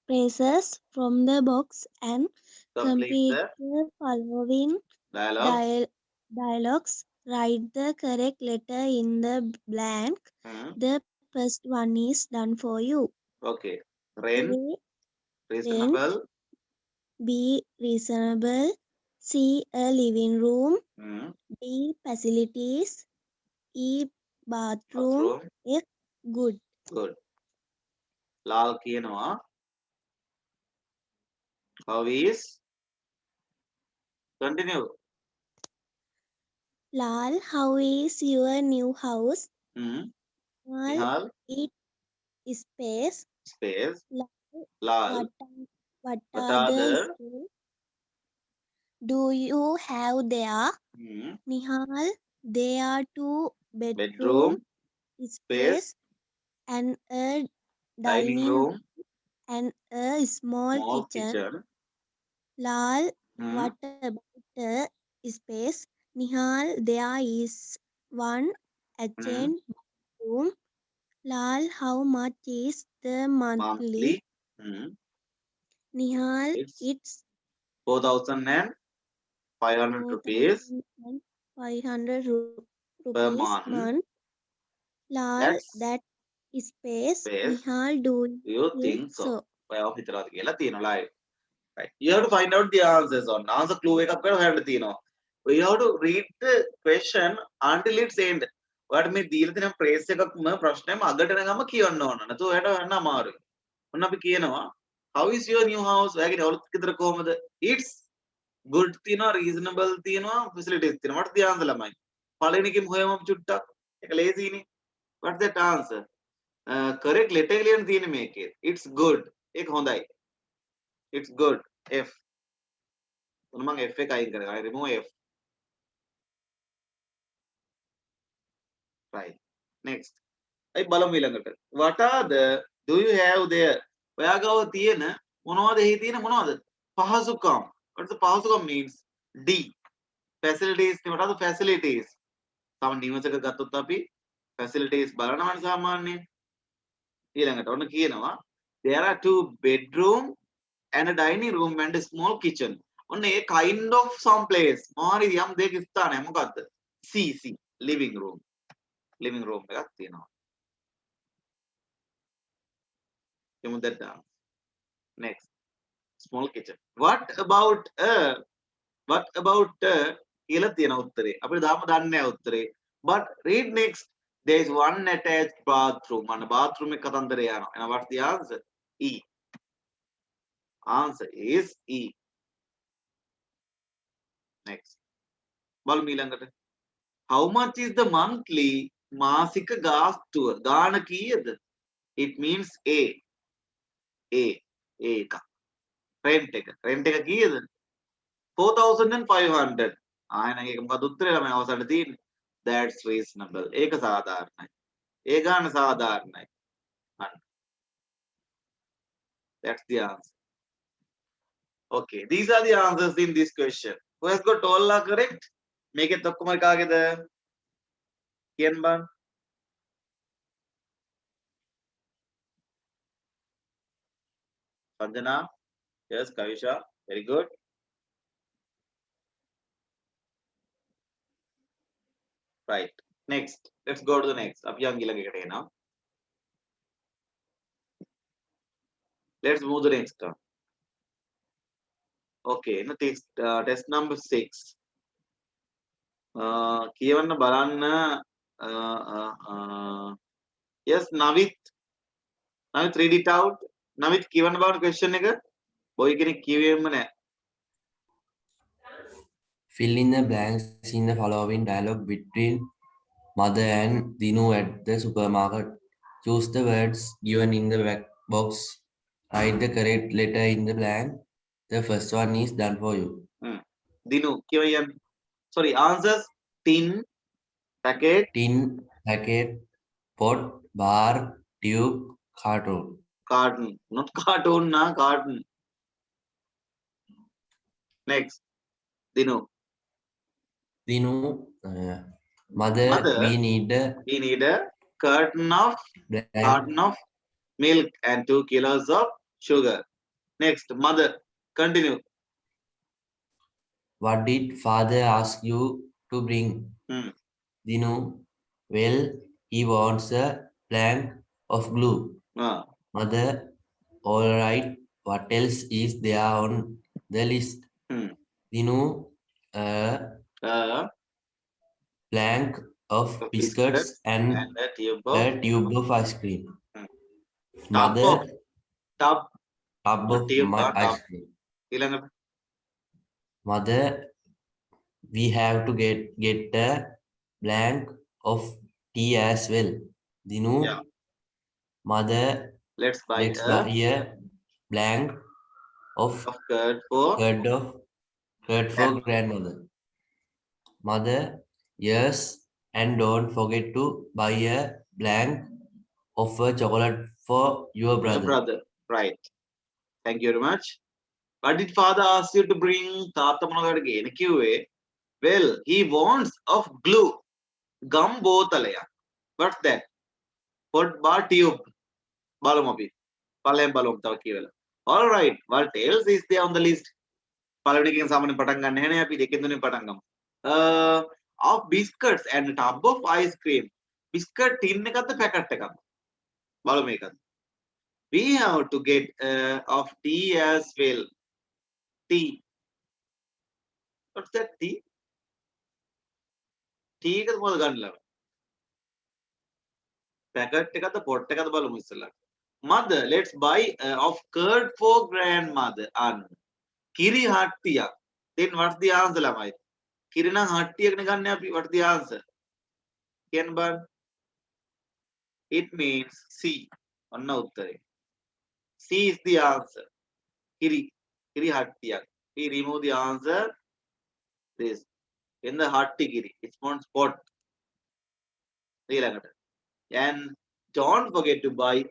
phrases from the box and complete the following dialogues. dialogues. write the correct letter in the blank. The first one is done for you. Okay. Rent, A, reasonable. B, reasonable. C, a living room. D, facilities. E, bathroom. F, good. Good. Lal කියනවා. How is? Continue. Lal, how is your new house? Nihal, It space. space. Lal, Lal, what what are are the the? skills do you have there? Nihal, there are 2 bedroom Bedroom, space space, and a dining dining room, and a small small kitchen. kitchen. Lal, what Hmm. about a space? Nihal, there is one adjoining room. Lal, how much is the monthly? Monthly. Nihal, It's it's 4,500 rupees 4,500 per rupees month. month. Lal, That's that space. space. Nihal, do You you think think so? so? ඔයාව හිතලාද කියලා තියෙනවා live. Right. You have to find out the answers on answer clue එකක් කරලා හොයන්න තියෙනවා. You have to read the question until its end. ඔයාලට මේ දීලා තියෙන phrase එකක්ම ප්‍රශ්නයම අගට එනගම කියන්න ඕන. නැතුව ඔයාලට යන්න අමාරුයි. ඔන්න අපි කියනවා how is your new house? ඔයාගේ ඔලුත් ගෙදර කොහමද? It's good තියෙනවා, reasonable තියෙනවා, facilities තියෙනවා. What the answer ළමයි? පළවෙනි එකෙම හොයමු චුට්ටක්. ඒක ලේසියිනේ. What's that answer? Correct letter එක ලියන්න තියෙන්නේ මේකේ. It's good. ඒක හොඳයි. It's good. F. ඔන්න මම F එක අයින් කරගන්නවා. I remove F. Right. Next. අයි බලමු ඊළඟට. What are the do you have there? ඔයා ගාව තියෙන මොනවද එහි තියෙන මොනවද? පහසුකම්. What does the පහසුකම් means? D. Facilities. What are the facilities? සාමාන්‍ය නිවසක ගත්තොත් අපි facilities බලනවනේ සාමාන්‍යයෙන්. ඊළඟට ඔන්න කියනවා there are 2 bedroom and a dining room and a small kitchen. ඔන්න ඒ kind of some place. මොහරි යම් දෙයක ස්ථානය මොකද්ද? C living room. Living room එකක් තියෙනවා. You that down. Next. Small kitchen. What about කියලා තියෙන උත්තරේ. අපිට දාම දන්නේ නැහැ උත්තරේ. But read next. There is one attached bathroom. අන්න bathroom එක කතන්දරය යනවා. And what's the answer? E. Answer is E. Next. බලමු ඊළඟට. How much is the monthly මාසික ගාස්තුව? ගාණ කීයද? It means A. එක. Rent එක. Rent එක කීයද? 4,500. එහෙනම් ඒක මොකද උත්තරේ ළමයි අවසානයේ තියෙන්නේ? That's reasonable. ඒක සාධාරණයි. ඒ ගාණ සාධාරණයි. අන්න. That's the answer. Okay, these are the answers in this question. Who has got all are correct? මේකෙත් ඔක්කොම කාගේද? කියන්න බං. Sanjana? Yes, Kavisha. Very good. Right. Next. Let's go to the next. අපි යන් ඊළඟට එනවා. Let's move to the next one. Okay, now test number 6. කියවන්න බලන්න. Yes, Navit. Read it out. Navit කියවන්න බලන්න question එක. boy කෙනෙක් කියවෙන්න නැහැ. Fill in the blanks in the following dialogue between Mother and Dinu at the supermarket. Choose the words given in the box. Write the correct letter in the blank. The first one is done for you. Dinu, කියවන්න. Sorry, answers tin, packet, Tin, packet, pot, bar, tube, carton. carton. Not cartoon, na carton. Next, Dinu. Mother, we need a carton of milk and 2 kilos of sugar. Next, mother. Continue. What did father ask you to bring? Dinu, well, he wants a plank of glue. Mother, all right, what else is there on the list? Dinu, a plank of biscuits and a tube of ice cream. Mother, Tub tub of my ice cream. Mother, we have to get a blank of tea as well. Dinu, Yeah. mother, Let's buy let's buy a blank of curd for curd for grandmother. Mother, yes, and don't forget to buy a blank of a chocolate for your brother. Right. Thank you very much. What did father ask you to bring? Well, he wants of glue. Gum botalaya. What's that? What bar tube? Balomapi. Palem balom takivel. All right. What else is there on the list? Paladikin saman patangam. Nene api dekinduni patangam. Of biscuits and a tub of ice cream. Biscuit tin ne katta packet tekam. Balomeka. We have to get of tea as well. Tea. What's that tea? Tea is more than love. Packet take the pot take the balloon misala. Mother, let's buy of curd for grandmother. And Kiri hattiya. Then what's the answer, Lamai? Kirina hattiya ganne. What's the answer? Kenban. It means C. Anna uttare. C is the answer. Kiri. Kiri hattiya. We remove the answer. This. In the hatti kiri. It's one spot. And don't forget to buy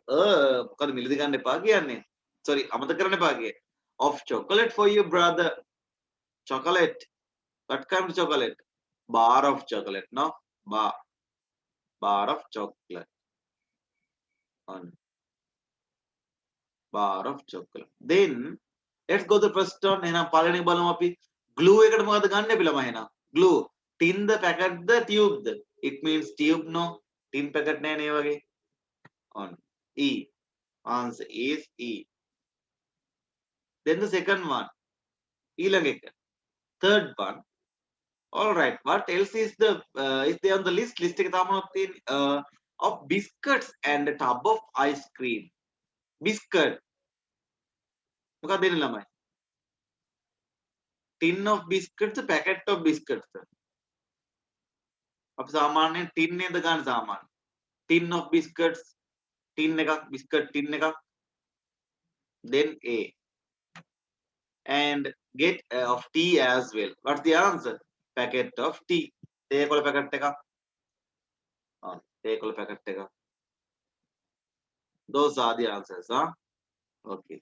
sorry, of chocolate for your brother. Chocolate. What kind of chocolate? Bar of chocolate, no? Bar of chocolate. One bar of chocolate. Then let's go to the first one. Glue glue. Tin the packet the tube. It means tube, no? Tin packet on E. Answer is E. Then the second one. Third one. All right. What else is there on the list? Of biscuits and a tub of ice cream. Biscuit. Tin of biscuits, packet of biscuits. Tin tin of biscuits, biscuit tin. Then A. And get of tea as well. What's the answer? Packet of tea. Take all packet take. Take all packet take. Those are the answers, huh? Okay.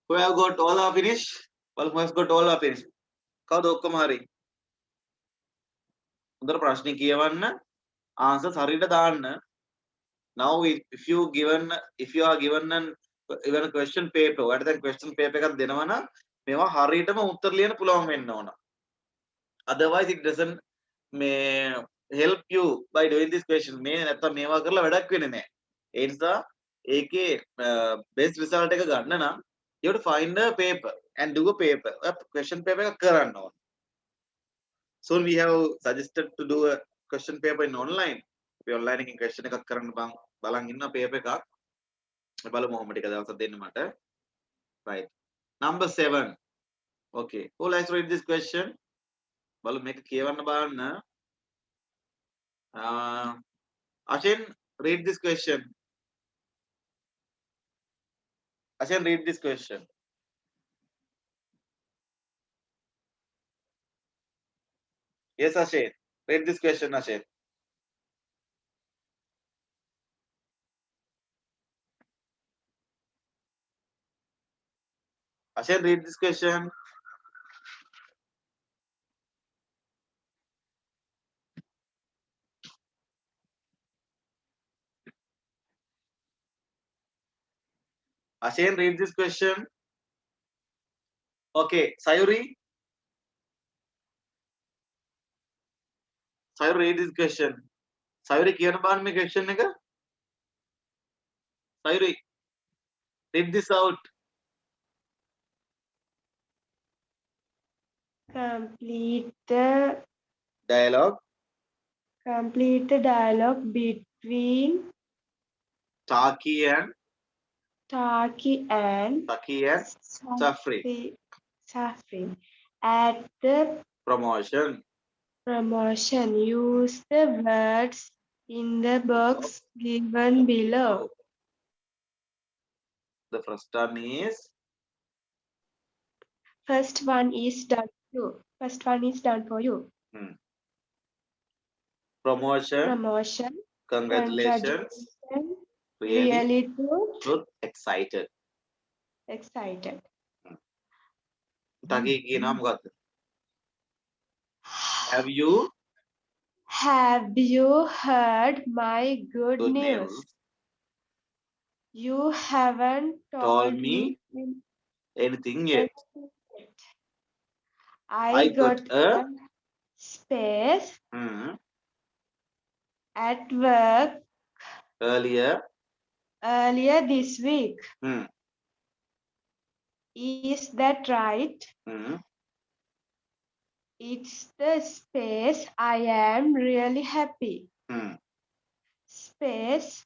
Who have got all are finished? Well, who has got all are finished? Kau dokkom hari. Under prashni kiyavanna answers harita danna. Now if you are given an even a question paper, what is the question paper එකක් දෙනවනම් මේවා හරියටම උත්තර ලියන්න පුළුවන් වෙන්න ඕන. Otherwise it doesn't may help you by doing this question. මේ නැත්තම් මේවා කරලා වැඩක් වෙන්නේ නැහැ. ඒ නිසා ඒකේ best result එක ගන්න නම් you have to find a paper and do a paper. A question paper එකක් කරන්න ඕන. Soon we have suggested to do a question paper in online. We online එකකින් question එකක් කරන්න බලන් ඉන්න paper එකක්. බලමු මොහොම ටික දවසක් දෙන්න මට. Right. Number 7. Okay. Who likes to read this question? බලමු මේක කියවන්න බලන්න. Ashen, read this question. Ashen, read this question. Yes, Ashen. Read this question, Ashen. Ashen, read this question. Ashen, read this question. Okay, Sayuri. Sayuri, read this question. Sayuri, kiyana baan me question nega? Sayuri, read this out. Complete the Dialogue. dialogue between Taki and Taki and Safri. Safri. At the Promotion. use the words in the box given below. The first one is First one is done for you. promotion. Congratulations. Really good. Excited. Taki ki naam gat. Have you heard my good news? You haven't told me anything yet? I got a space Hmm. at work Earlier. this week. Hmm. Is that right? Hmm. It's the space. I am really happy. Hmm. Space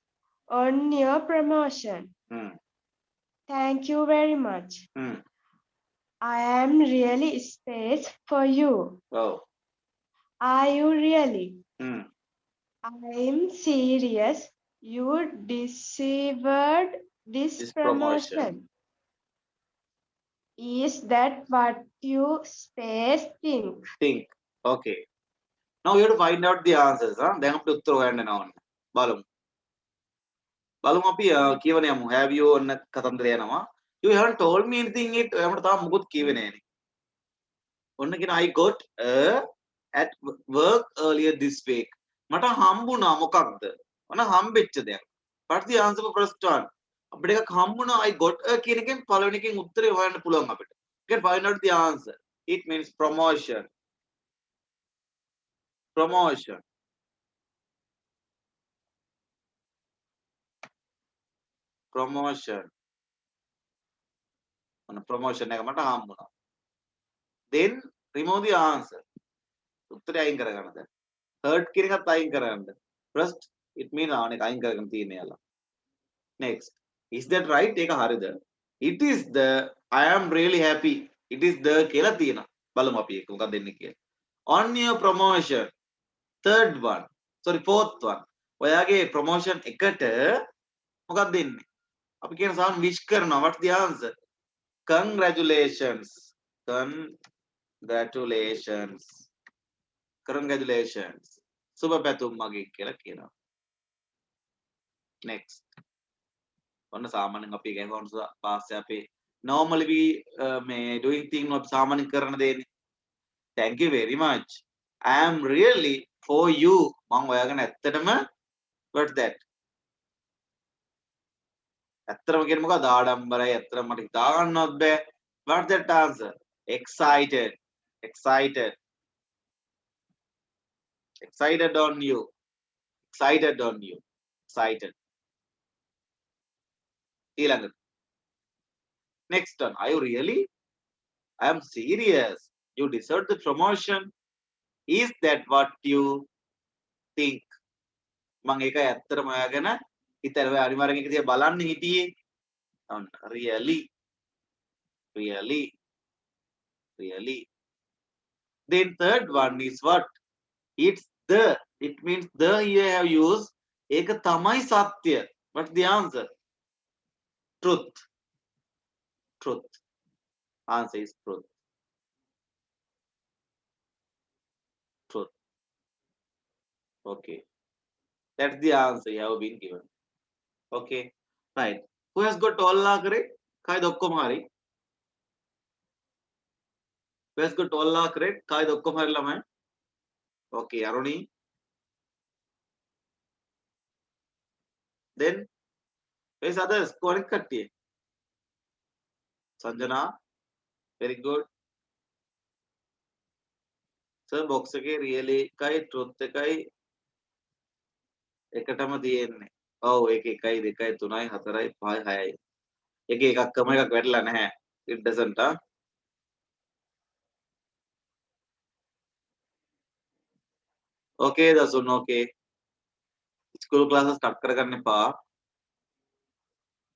on your promotion. Hmm. Thank you very much. Hmm. I am really space for you. Oh. Are you really? Hmm. I'm serious. You deserved this promotion. Is that what you space think? Think. Okay. Now you have to find out the answers. Huh? Then have to throw hand on. Balum. Balum api kiwane amu. Have you on katandre nama? You haven't told me anything. It haven't thought mugut kiwane. I got at work earlier this week. Mata hambuna mokakda. Ona hambetcha දෙයක්. What's the answer for first one? අපිට එකක් හම්බුණා I got a කියන එකෙන් පළවෙනි එකෙන් උත්තරේ හොයන්න පුළුවන් අපිට. You can find out the answer. It means promotion. Promotion. Promotion. Promotion එක මට හම්බුණා. Then remove the answer. උත්තරේ අයින් කරගන්න දැන්. Third කියන එකත් අයින් කරගන්න. First it means අනෙක් අයින් කරගෙන තියෙන්නේ යාලා. Next. Is that right? ඒක හරිද? It is the I am really happy. It is the කියලා තියෙනවා. බලමු අපි ඒක මොකක්ද දෙන්නේ කියලා. On your promotion. Third one. Sorry, fourth one. ඔයාගේ promotion එකට මොකක්ද දෙන්නේ? අපි කියන සාම wish කරනවා. What's the answer? Congratulations. Congratulations. Congratulations. සුබ පැතුම් මගේ කියලා කියනවා. Next. ඔන්න සාමාන්‍යයෙන් අපි accounts පාස්සේ අපි normally we doing thing අපි සාමාන්‍යයෙන් කරන දේනේ. Thank you very much. I am really for you. මම ඔයාගෙන ඇත්තටම what's that? ඇත්තටම කියන්නේ මොකක්ද? ආඩම්බරයි ඇත්තටම මට හිතා ගන්නවත් බෑ. What's that answer? Excited. Excited. Excited on you. Excited on you. Excited. ඊළඟට. Next one. Are you really? I am serious. You deserve the promotion. Is that what you think? මම ඒක ඇත්තටම ඔයාගෙන හිතලා ඔය අනිවාර්යෙන් එක දිහා බලන්න හිටියේ. Really. Really. Really. Then third one is what? It's the. It means the here have used. ඒක තමයි සත්‍ය. What's the answer? Truth. Truth. Answer is truth. Truth. Okay. That's the answer you have been given. Okay. Right. Who has got all correct? Kai dokkom hari. Who has got all correct? Kai dokkom hari lamai. Okay, Aruni. Then where's others? Correct kattiye. Sanjana. Very good. Sir box එකේ really එකයි truth එකයි එකටම තියෙන්නේ. ඔව් ඒක 1 2 3 4 5 6යි. ඒකේ එකක්ම එකක් වැටලා නැහැ. It doesn't Okay Dasun okay. School classes cut කරගන්න එපා.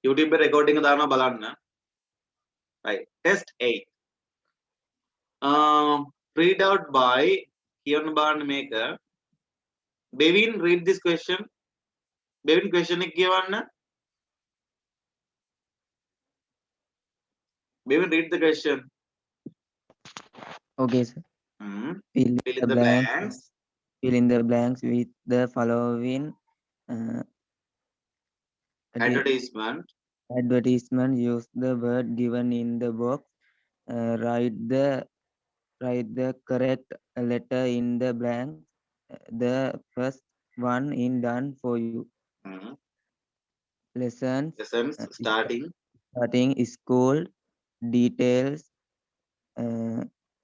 YouTube එක රෙකෝඩින්ග් දානවා බලන්න. Right. Test 8. Read out by Kion Barn Maker. Bevin, read this question. Bevin, question එක කියවන්න. Bevin, read the question. Okay, sir. Fill in the blanks. Fill in the blanks with the following Advertisement. advertisement. Use the word given in the box. Write the correct letter in the blank. The first one in done for you. Lessons. Starting. School details.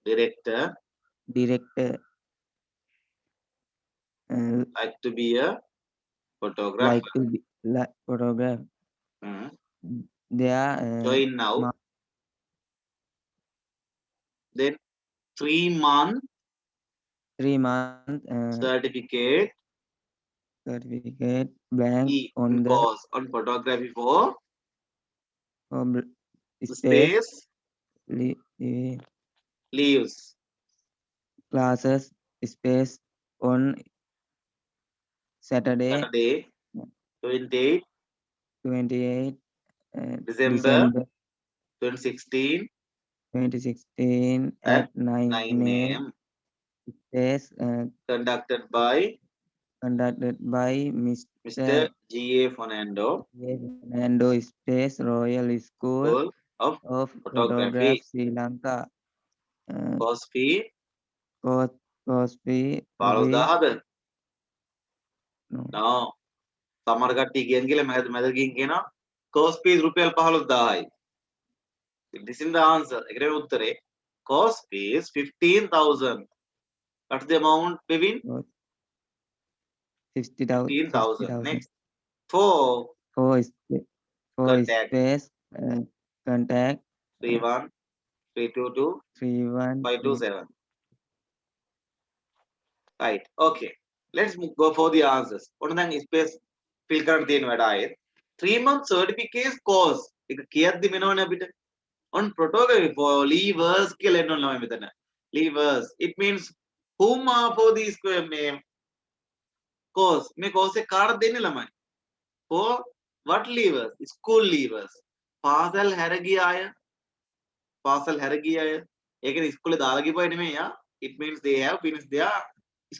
Director. Like to be a photographer. Photograph. They are Join now. Then 3 month. Certificate. Blank on the course on photography for space. Leaves. Classes space on Saturday 28 December 2016 at 9 a.m. Space conducted by Mr. G.A. Fernando. Space Royal School of Photography Sri Lanka. Course fee. Course fee. $1,000. No. සමහර කට්ටිය කියන කියලා මැද ගින් කියනවා course fees රුපියල් 15000යි. This is the answer. ඒකේ උත්තරේ course fees 15,000. What's the amount, Bevin? 15,000. Next. 4 space contact 31 322 527. Right. Okay. Let's go for the answers. ඔන්න දැන් space fill කරන්න තියෙන වැඩ ආයේ 3 month certificate course එක කියද්දි මෙනවනේ අපිට on photography for leavers කියලා එන්න ඕන ළමයි මෙතන. Leavers. It means whom are for this name course. මේ course එක කාටද දෙන්නේ ළමයි? For what leavers? School leavers. පාසල් හැර ගිය අය. ඒකනේ ඉස්කෝලේ දාලා ගිහපුවා නෙමෙයි යා. It means they have finished their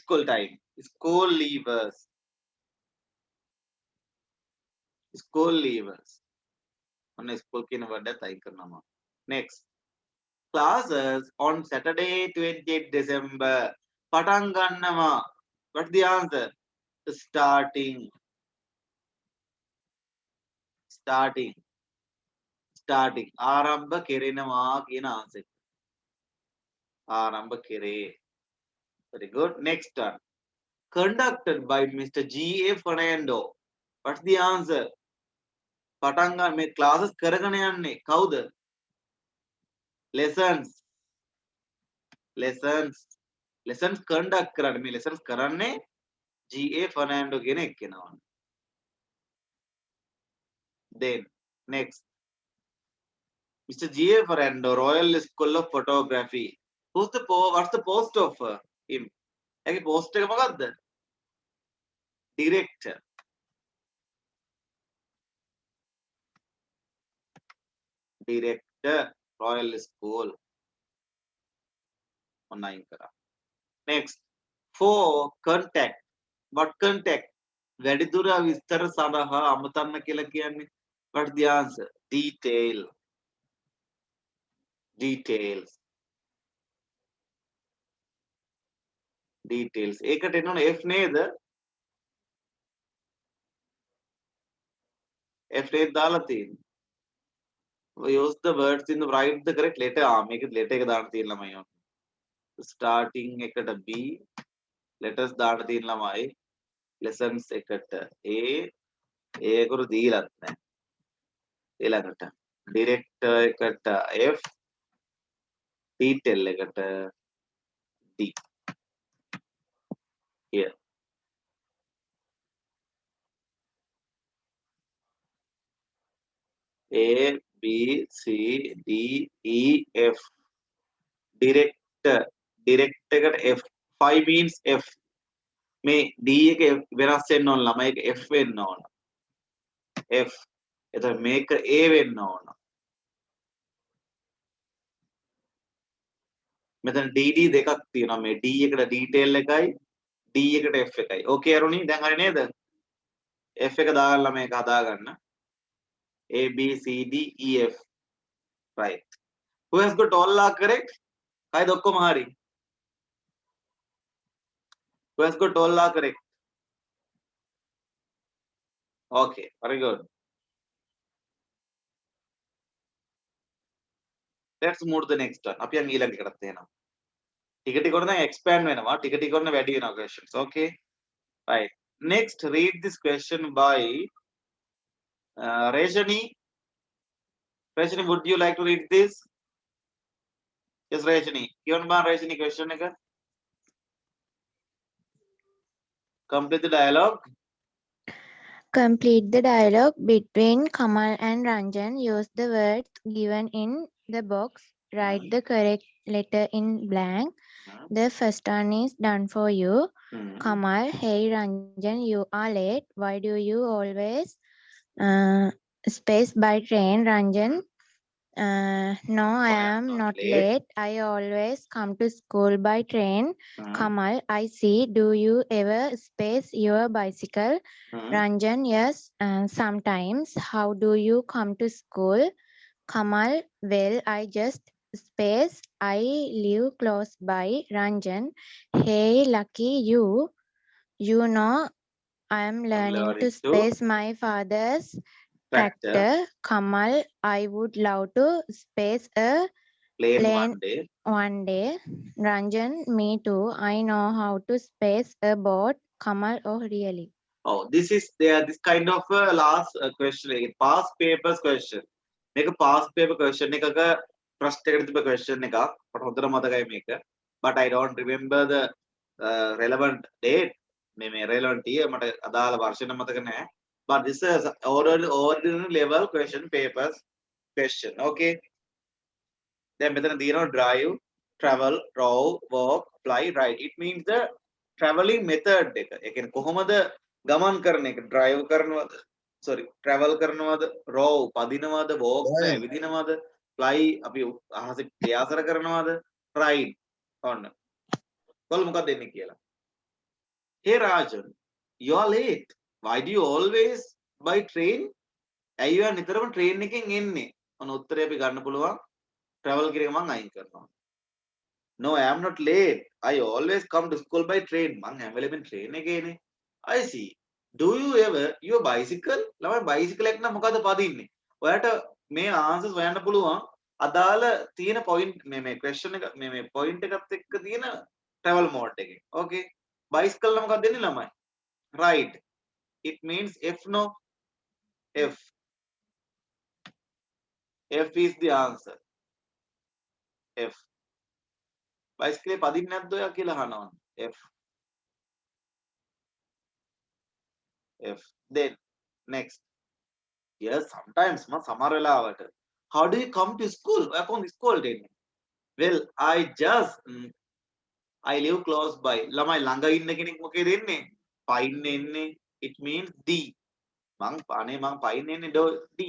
school time. School leavers. ඔන්න school කියන word එක type කරනවා. Next. Classes on Saturday 28 December. පටන් ගන්නවා. What's the answer? Starting. ආරම්භ කෙරෙනවා කියන answer. ආරම්භ කෙරේ. Very good. Next one. Conducted by Mr. G.A. Fernando. What's the answer? පටන් ගන්න මේ classes කරගෙන යන්නේ කවුද? Lessons conduct කරන්නේ මේ lessons කරන්නේ G.A. Fernando කියන එක්කෙනා. Then next. Mr. G.A. Fernando, Royal School of Photography. What's the post of him? Ege post එක මොකක්ද? Director. Royal School. online කරා. Next. 4 contact. What contact? වැඩිදුර විස්තර සඳහා අමතන්න කියලා කියන්නේ. What's the answer? Details. ඒකට එන්න ඕනේ F නේද? F නේද දාලා තියෙන්නේ. Use the words in the write the correct letter. මේක letter එක දාන්න තියෙන ළමයි. starting එකට B letters දාන්න තියෙන ළමයි lessons එකට A ඒකරු දීලත් නැහැ ඊළඟට director එකට F detail එකට D here A B C D E F director එකට F 5 means F මේ D එක වෙනස් වෙන්න ඕන ළමයි ඒක F වෙන්න ඕන F එතකොට මේක A වෙන්න ඕන මෙතන DD දෙකක් තියෙනවා මේ D එකට detail එකයි D එකට F එකයි ඕකේ අරුණි දැන් හරි නේද F එක දාගන්න මේක හදාගන්න A B C D E F right who has got all are correct කයිද ඔක්කොම හරි who has got all are correct okay very good let's move to the next one අපි යන් ඊළඟ එකටත් එනවා ටික ටික කරන expand වෙනවා ටික ටික කරන වැඩි වෙනවා questions okay right next read this question by Rajani would you like to read this yes Rajani කියන්න බෑ Rajani question එක complete the dialogue Complete the dialogue between Kamal and Ranjan. Use the words given in the box. Write the correct letter in blank. The first one is done for you. Kamal, hey Ranjan, you are late. Why do you always space by train? Ranjan, no, I am not late. I always come to school by train. Kamal, I see. Do you ever space your bicycle? Ranjan, yes, sometimes. How do you come to school? Kamal, well, I just space. I live close by. Ranjan, hey, lucky you. You know, I am learning to space my father's tractor. Kamal, I would love to space a plane one day. Ranjan, me too. I know how to space a boat. Kamal, oh really? oh this is there this kind of last question past papers question මේක past paper question එකක trust එකට තිබ්බ question එකක් මට හොඳට මතකයි මේක but I don't remember the relevant date මේ relevant year මට අදාළ වර්ෂන මතක නැහැ but this is ordinary level question papers question okay දැන් මෙතන දිනනවා drive travel row walk fly ride it means the traveling method එක ඒ කියන්නේ කොහොමද ගමන් කරන එක drive කරනවද sorry travel කරනවද row පදිනවද walk ඇවිදිනවද fly අපි අහසේ ප්‍රයාස කරනවද ride ඔන්න කොල් මොකක්ද දෙන්නේ කියලා hey Rajan you are late why do you always by train ඇයි ඔයා නිතරම train එකෙන් එන්නේ ඔන්න උත්තරේ අපි ගන්න පුළුවන් travel කියන එක මම අයින් කරනවා no I am not late I always come to school by train මං හැම වෙලෙම train එකේනේ I see do you ever your bicycle ළමයි bicycle එක නම් මොකද්ද පදින්නේ ඔයාට මේ answers හොයන්න පුළුවන් අදාළ තියෙන point මේ question එක මේ point එකත් එක්ක තියෙන travel mode එකේ okay bicycle නම් මොකක්ද දෙන්නේ ළමයි ride it means F no F F is the answer F bicycle පදින්නේ නැද්ද ඔයා කියලා අහනවා F F then next yes sometimes ma සමහර වෙලාවට how do you come to school ඔයා කොහොමද ඉස්කෝලේට එන්නේ well I just I live close by ළමයි ළඟ ඉන්න කෙනෙක් මොකේද එන්නේ පයින් එන්නේ it means D මං පයින් එන්නේ D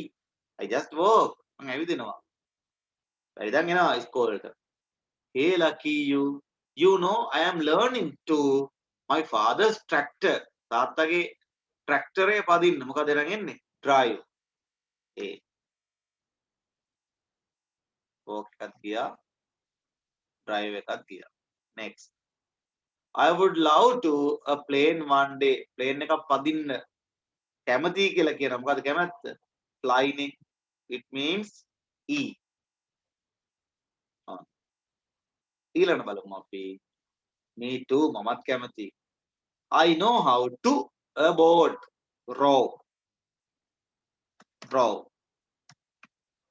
I just walk මං ඇවිදිනවා දැන් එනවා ඉස්කෝලේට hey lucky you know I am learning to my father's tractor තාත්තගේ tractor එක පදින්න මොකද එරන් එන්නේ drive A walk එකක් ගියා drive එකක් ගියා next I would love to a plane one day plane එකක් පදින්න කැමතියි කියලා කියන මොකද කැමැත්ත fly නේ it means E ඊළඟ බලමු අපි. Me too මමත් කැමති. I know how to a boat row. row.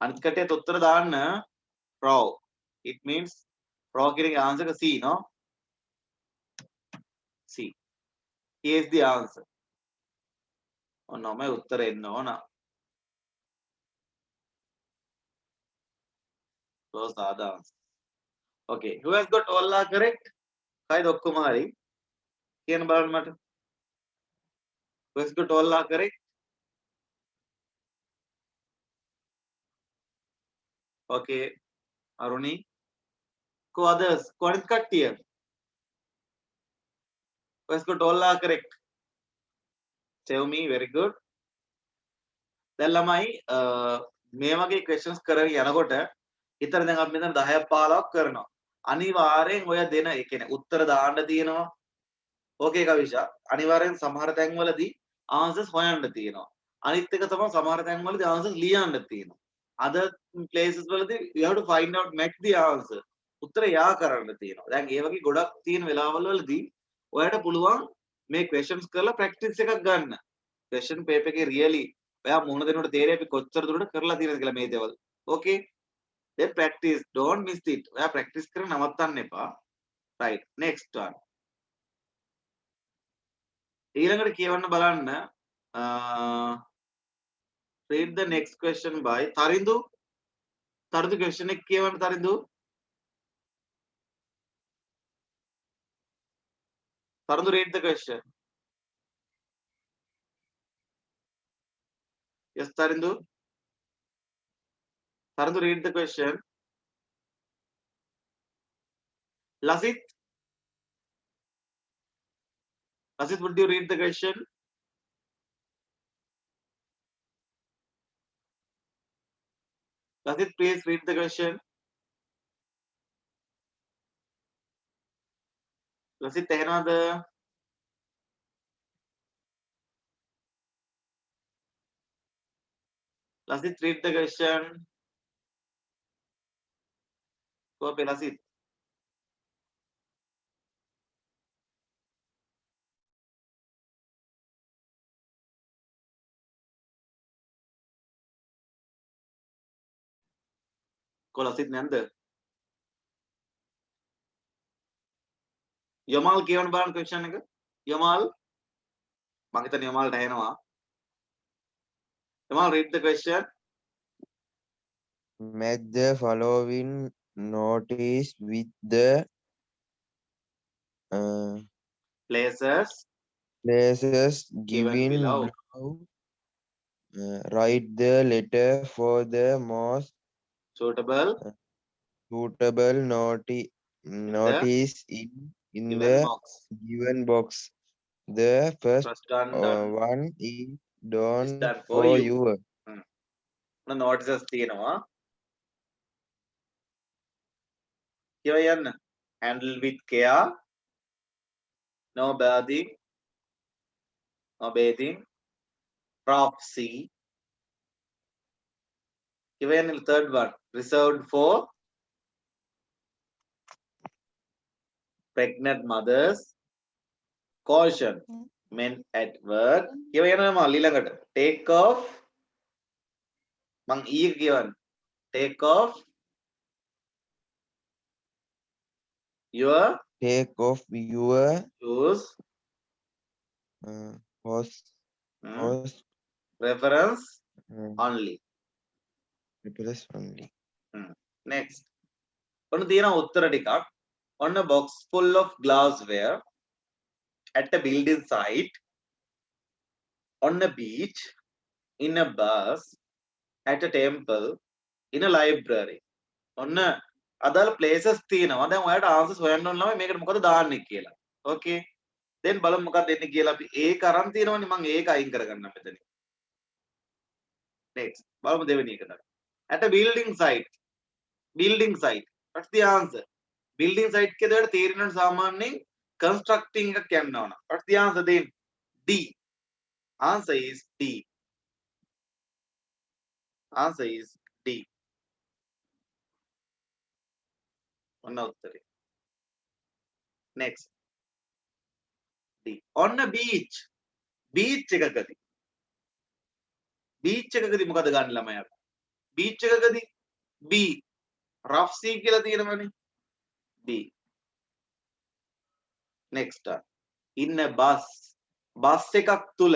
අනිත් කටේට උත්තර දාන්න row. It means row කියන එකේ answer එක C no? C. Here is the answer. ඔන්න ඔමයි උත්තර එන්න ඕන. Those are the answers. Okay, who has got all are correct? කයිද ඔක්කොම හරි? කියන බලන්න මට. Who has got all are correct? Okay, Aruni. Who others? What කට්ටිය? Who has got all are correct? Tell me, very good. දැන් ළමයි මේ වගේ questions කරගෙන යනකොට ඊතර දැන් අපි මෙතන 10ක් 15ක් කරනවා. අනිවාර්යෙන් ඔය දෙන ඒ කියන්නේ උත්තර දාන්න තියෙනවා. ඕකේ කවිෂා. අනිවාර්යෙන් සමහර තැන්වලදී answers හොයන්න තියෙනවා. අනිත් එක තමයි සමහර තැන්වලදී answers ලියන්න තියෙනවා. other places වලදී you have to find out match the answer. උත්තර යා කරන්න තියෙනවා. දැන් ඒ වගේ ගොඩක් තියෙන වෙලාවල් වලදී ඔයාලට පුළුවන් මේ questions කරලා practice එකක් ගන්න. question paper එකේ really ඔයා මොන දෙනකොට තේරෙයි අපි කොච්චර දුරට කරලා තියෙනවද කියලා මේ දේවල්. Okay? Then practice, don't miss it. ඔයා practice කරන නවත්තන්න එපා. Right, next one. ඊළඟට කියවන්න බලන්න. Read the next question by Tarindu. Tarindu question එක කියවන්න Tarindu. Tarindu, read the question. Yes, Tarindu. Tarindu, read the question. Lasit. Lasit, would you read the question? Lasit, please read the question. Lasit, තේරෙනවද? Lasit, read the question. Go up, Lasit. Go, Lasit නැන්ද? යමාල් කියවන්න බලන්න question එක. යමාල් මම හිතන්නේ යමාල්ට ඇහෙනවා. යමාල්, read the question. Match the following notice with the Places given below. Write the letter for the most Suitable notice in the given box. The first one is done for you. notices තියෙනවා. කියව යන්න. Handle with care. No bathing. Prop C. කියව යන්න third one. Reserved for pregnant mothers. Caution. Men at work. කියව යනවා ඊළඟට. Take off. මං ඊ කියවන්න. Take off your shoes. Reference only. Next. ඔන්න තියෙනවා උත්තර ටිකක්. On a box full of glassware at a building site, on a beach, in a bus, at a temple, in a library. ඔන්න අදාළ places තියෙනවා. දැන් ඔයාලට answers හොයන්න ඕන ළමයි මේකට මොකද දාන්නේ කියලා. Okay. then බලමු මොකක්ද එන්නේ කියලා. අපි ඒක අරන් තියෙනවනේ මම ඒක අයින් කරගන්නම් මෙතන. next. බලමු දෙවෙනි එක. at a building site. What's the answer? building site එකේද ඔයාලට තේරෙනවනේ සාමාන්‍යයෙන් constructing එකක් කියන්න ඕන. What's the answer then? D. Answer is D. ඔන්න උත්තරේ. Next. D. On a beach. Beach එකකදී. Beach එකකදී මොකද ගන්න ළමයා? Beach එකකදී B. Rough sea කියලා තියෙනවනේ. B. Next. In a bus. Bus එකක් තුල.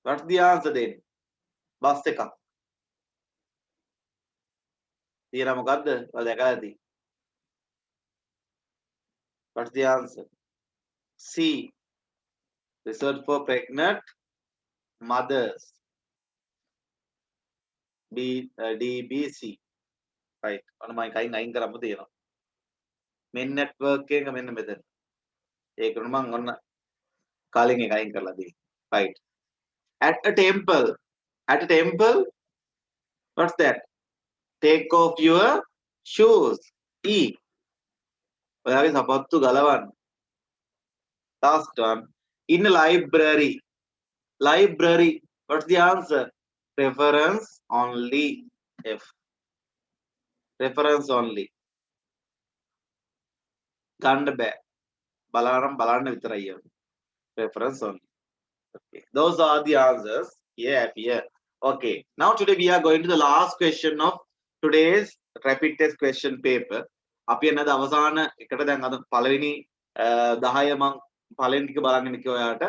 What's the answer then? Bus එකක්. තියෙන මොකද්ද? ඔයාලා දැකලා ඇති. What's the answer? C. Reserved for pregnant mothers. B, D, B, C. Right. ඔන්න මම කයින් අයින් කරපු තියෙනවා. Men network එක මෙන්න මෙතන. ඒක උන මම ඔන්න කලින් එක අයින් කරලා දෙයි. Right. At a temple. At a temple. What's that? Take off your shoes. E. ඔයාගේ සපත්තු ගලවන්න. Last one. In a library. Library. What's the answer? Reference only. F. Reference only. ගන්න බෑ. බලන්න විතරයි. Reference only. Okay. Those are the answers here. Okay. Now today we are going to the last question of today's rapid test question paper. අපි යනද අවසාන එකට දැන් අද පළවෙනි 10 මම පළවෙනි ටික බලන්න කිව්වා ඔයාලට.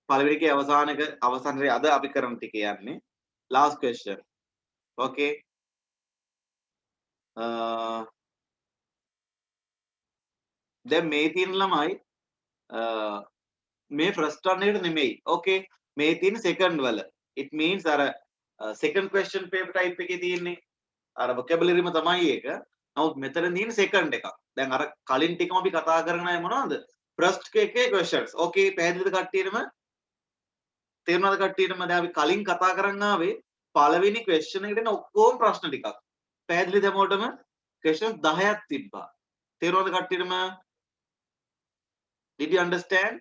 පළවෙනි එකේ අවසානයේ අද අපි කරන ටික යන්නේ. Last question. Okay. දැන් මේ තියෙන ළමයි මේ first one එකට නෙමෙයි. Okay. මේ තියෙන second වල. It means අර second question paper type එකේ තියෙන්නේ අර vocabulary ම තමයි ඒක. නමුත් මෙතන තියෙන second එකක්. දැන් අර කලින් ටිකම අපි කතා කරගෙන ආයේ මොනවද? first එකේ questions. Okay. පැහැදිලිද කට්ටියටම? තේරුණාද කට්ටියටම? දැන් අපි කලින් කතා කරන් ආවේ පළවෙනි question එකට එන ඔක්කොම ප්‍රශ්න ටිකක්. පැහැදිලිද හැමෝටම? questions 10ක් තිබ්බා. තේරුණාද කට්ටියටම? Did you understand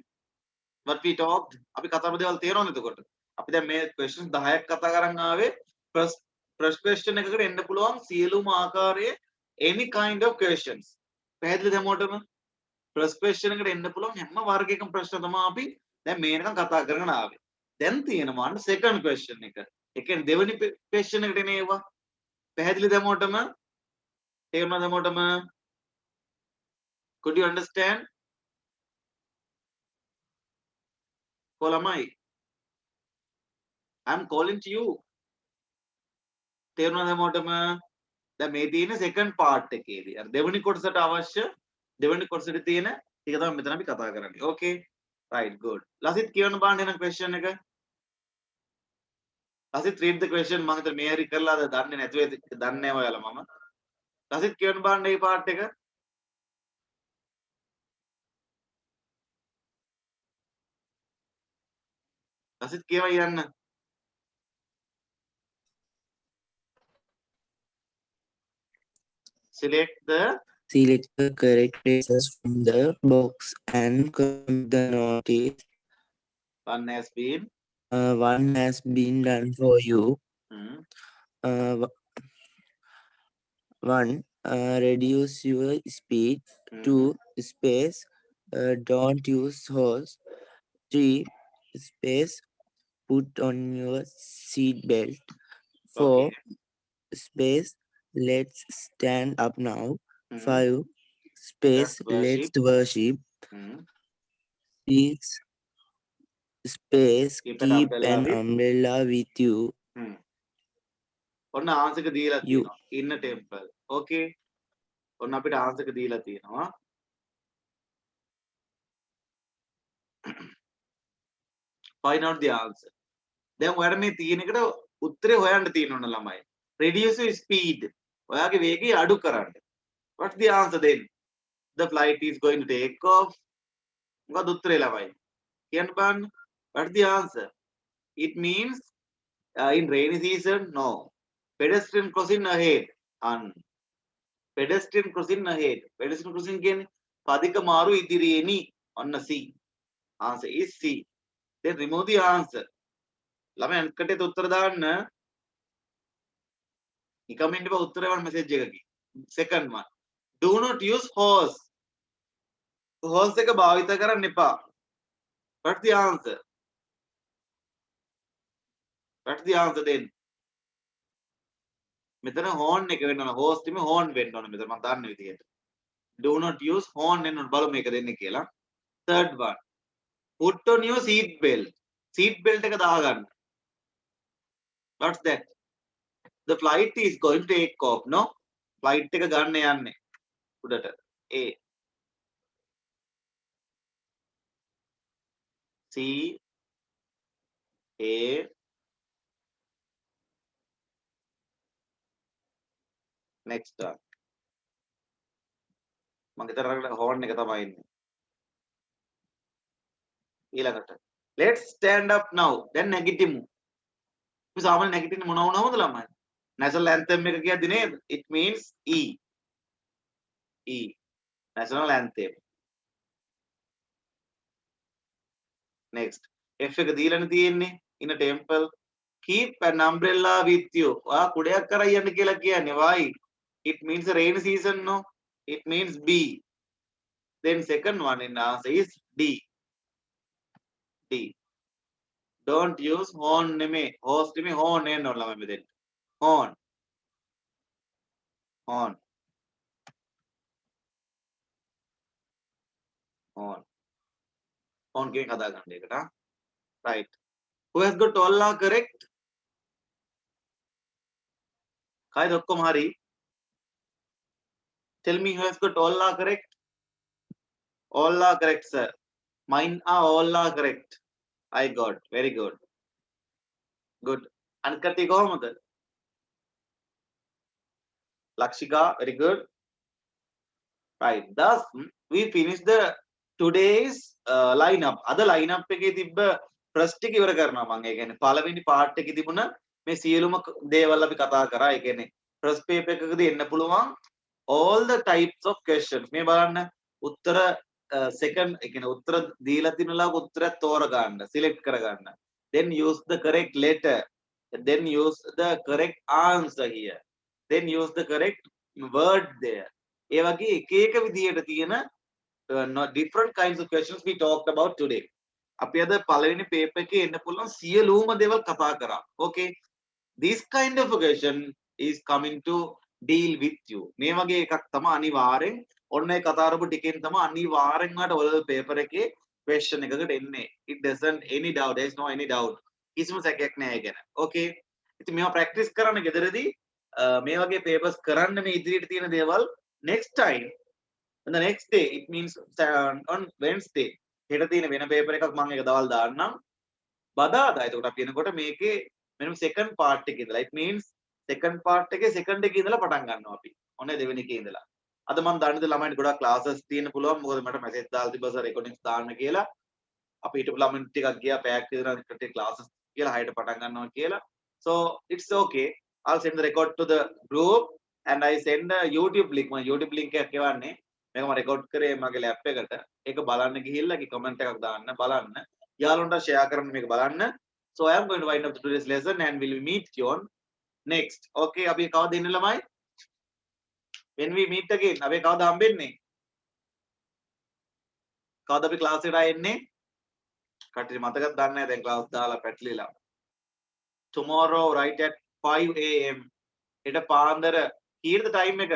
what we talked? අපි කතා කරපු දේවල් තේරුණාද එතකොට? අපි දැන් මේ questions 10ක් කතා කරන් ආවේ first question එකකට එන්න පුළුවන් සියලුම ආකාරයේ any kind of questions. පැහැදිලිද හැමෝටම? first question එකට එන්න පුළුවන් හැම වර්ගයකම ප්‍රශ්න තමයි අපි දැන් මේනකම් කතා කරගෙන ආවේ. දැන් තියෙනවා අන්න second question එක. ඒ කියන්නේ දෙවෙනි question එකට එන ඒවා. පැහැදිලිද හැමෝටම? තේරුණාද හැමෝටම? Could you understand? කොළමයි. I'm calling to you. තේරුණාද හැමෝටම? දැන් මේ තියෙන second part එකේදී අර දෙවෙනි කොටසට අවශ්‍ය දෙවෙනි කොටසට තියෙන ටික තමයි මෙතන අපි කතා කරන්නේ. Okay. Right, good. Lasit කියවන්න බලන්න එන question එක. Lasit read the question. මම හිතුවා මේ හරි කරලාද දන්නේ නැතුව දන්නේ නැහැ ඔයාලා මම. Lasit කියවන්න බලන්න මේ part එක. Lasit කියව යන්න. Select the correct places from the box and complete the notice. One has been done for you. Hmm. 1. Reduce your speed. 2. Space. Don't use hose. 3. Space. Put on your seat belt. 4. Okay. Space. Let's stand up now. Hmm. 5. Space. Let's worship. 6. Space. Keep an Keep umbrella an with- umbrella with you. ඔන්න answer එක දීලා You. තියෙනවා. In a temple. Okay. ඔන්න අපිට answer එක දීලා තියෙනවා. Find out the answer. දැන් ඔයාලා මේ තියෙන එකට උත්තරේ හොයන්න තියෙනවා ළමයි. Reduce your speed. ඔයාගේ වේගය අඩු කරන්න. What's the answer then? The flight is going to take off. මොකද උත්තරේ ළමයි? කියන්න බලන්න. What's the answer? It means in rainy season, no. Pedestrian crossing ahead. Pedestrian crossing ahead. Pedestrian crossing කියන්නේ පදික මාරු ඉදිරියේනි. ඔන්න C. Answer is C. Then remove the answer. ළමයි අන්කටේ උත්තර දාන්න. නිකම් ඉන්න බා උත්තරේ වань message එකකින්. Second one. Do not use hose. horse එක භාවිත කරන්න එපා. What's the answer? What's the answer then? මෙතන horn එක වෙන්න ඕන. horse තිමේ horn වෙන්න ඕන මෙතන මම දන්න විදියට. Do not use horn වෙන්න ඕන. බලමු මේක දෙන්නේ කියලා. Third one. Put on your seat belt. Seat belt එක දාගන්න. What's that? The flight is going to take off. No? Flight එක ගන්න යන්නේ. උඩට. A. C. A. Next one. මම හිතන horn එක තමයි ඉන්නේ. ඊළඟට. Let's stand up now. Then නැගිටිමු. අපි සාමාන්‍ය නැගිටින්නේ මොනවා වුණාමද ළමයි? National anthem එක කියද්දි නේද? It means E. E. National anthem. Next. F එක දීලානේ තියෙන්නේ. In a temple. Keep an umbrella with you. ඔයා කුඩයක් කරා යන්න කියලා කියන්නේ. Why? It means a rain season, no? It means B. Then second one in answer is D. D. Don't use horn නෙමෙයි. horse නෙමෙයි horn එන්න ඕන ළමයි මෙතෙන්. horn. horn. horn. horn කියන කතා ගන්න එකට. Right. Who has got all are correct? කයිද ඔක්කොම හරි? Tell me who has got all are correct? All are correct, sir. Mine are all are correct. I got. Very good. Good. Ankati කොහොමද? Lakshika, very good. Right. Thus, we finished the today's lineup. අද lineup එකේ තිබ්බ first එක ඉවර කරනවා මම. ඒ කියන්නේ පළවෙනි part එකේ තිබුණ මේ සියලුම දේවල් අපි කතා කරා. ඒ කියන්නේ first paper එකකදී එන්න පුළුවන් all the types of questions. මේ බලන්න උත්තර second ඒ කියන්නේ උත්තර දීලා තිනලා උත්තරය තෝරගන්න, select කරගන්න. Then use the correct letter. Then use the correct answer here. Then use the correct word there. ඒ වගේ එක එක විදියට තියෙන different kinds of questions we talked about today. අපි අද පළවෙනි paper එකේ එන්න පුළුවන් සියලුම දේවල් කතා කරා. Okay. This kind of a question is coming to deal with you. මේ වගේ එකක් තමයි අනිවාර්යෙන් ඔන්න ඒ කතා කරපු ටිකෙන් තමයි අනිවාර්යෙන් වට ඔය paper එකේ question එකකට එන්නේ. It doesn't any doubt. There is no any doubt. කිසිම සැකයක් නැහැ ඒ ගැන. Okay. ඉතින් මේවා practice කරන්න ගෙදරදී මේ වගේ papers කරන්න මේ ඉදිරියට තියෙන දේවල් next time on the next day it means on Wednesday හෙට තියෙන වෙන paper එකක් මම ඒක දවල් දාන්නම් බදාදා එතකොට අපි එනකොට මේකේ මෙන්න second part එකේ ඉඳලා it means second part එකේ second එකේ ඉඳලා පටන් ගන්නවා අපි ඔන්න දෙවෙනි එකේ ඉඳලා අද මම දන්නද ළමයින්ට ගොඩක් classes තියෙන්න පුළුවන් මොකද මට message දාලා තිබ්බා sir recordings දාන්න කියලා අපි හිටපු ළමයින් ටිකක් ගියා පැයක් විතර classes කියලා 6ට පටන් ගන්නවා කියලා so it's okay I'll send the record to the group and I send a YouTube link. My YouTube link එකක් එවන්නේ. මේක මම record කරේ මගේ lap එකට. ඒක බලන්න ගිහිල්ලා කි comment එකක් දාන්න බලන්න. යාළුවන්ට share කරන්න මේක බලන්න. So I am going to wind up today's lesson and will meet you on next. Okay අපි කවද ඉන්නේ ළමයි? When we meet again අපි කවද හම්බෙන්නේ? කවද අපි class එකට එන්නේ? කට්ටිය මතකද දන්නේ නැහැ දැන් class දාලා පැටලිලා. Tomorrow right at 5 AM. It's a පාන්දර. Here the time එක.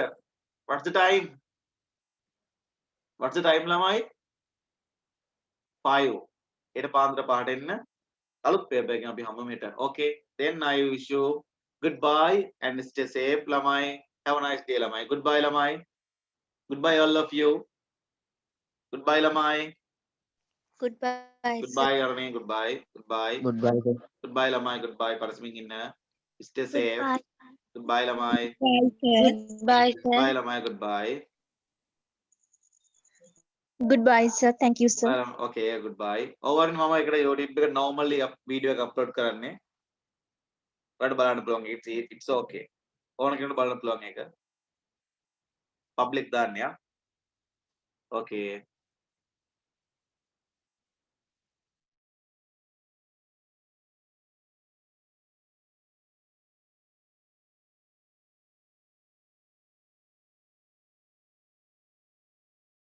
What's the time? What's the time ළමයි? 5. It's පාන්දර 5ට එන්න. අලුත් paper එකකින් අපි හම්බෙමු හෙට. Okay. Then I wish you goodbye and stay safe ළමයි. Have a nice day ළමයි. Goodbye ළමයි. Goodbye all of you. Goodbye ළමයි. Goodbye. Goodbye Arne. Goodbye. Goodbye. Goodbye. Goodbye ළමයි. Goodbye. පරස්මින් ඉන්න. Stay safe. Goodbye. Goodbye ළමයි. Goodbye, sir. Goodbye ළමයි. Goodbye. Goodbye, sir. Thank you, sir. Okay, goodbye. Over මම එකට YouTube එක normally video එක upload කරන්නේ. ඔයාලට බලන්න පුළුවන් it's okay. ඕන කෙනෙකුට බලන්න පුළුවන් ඒක. Public දාන්නේ. Okay.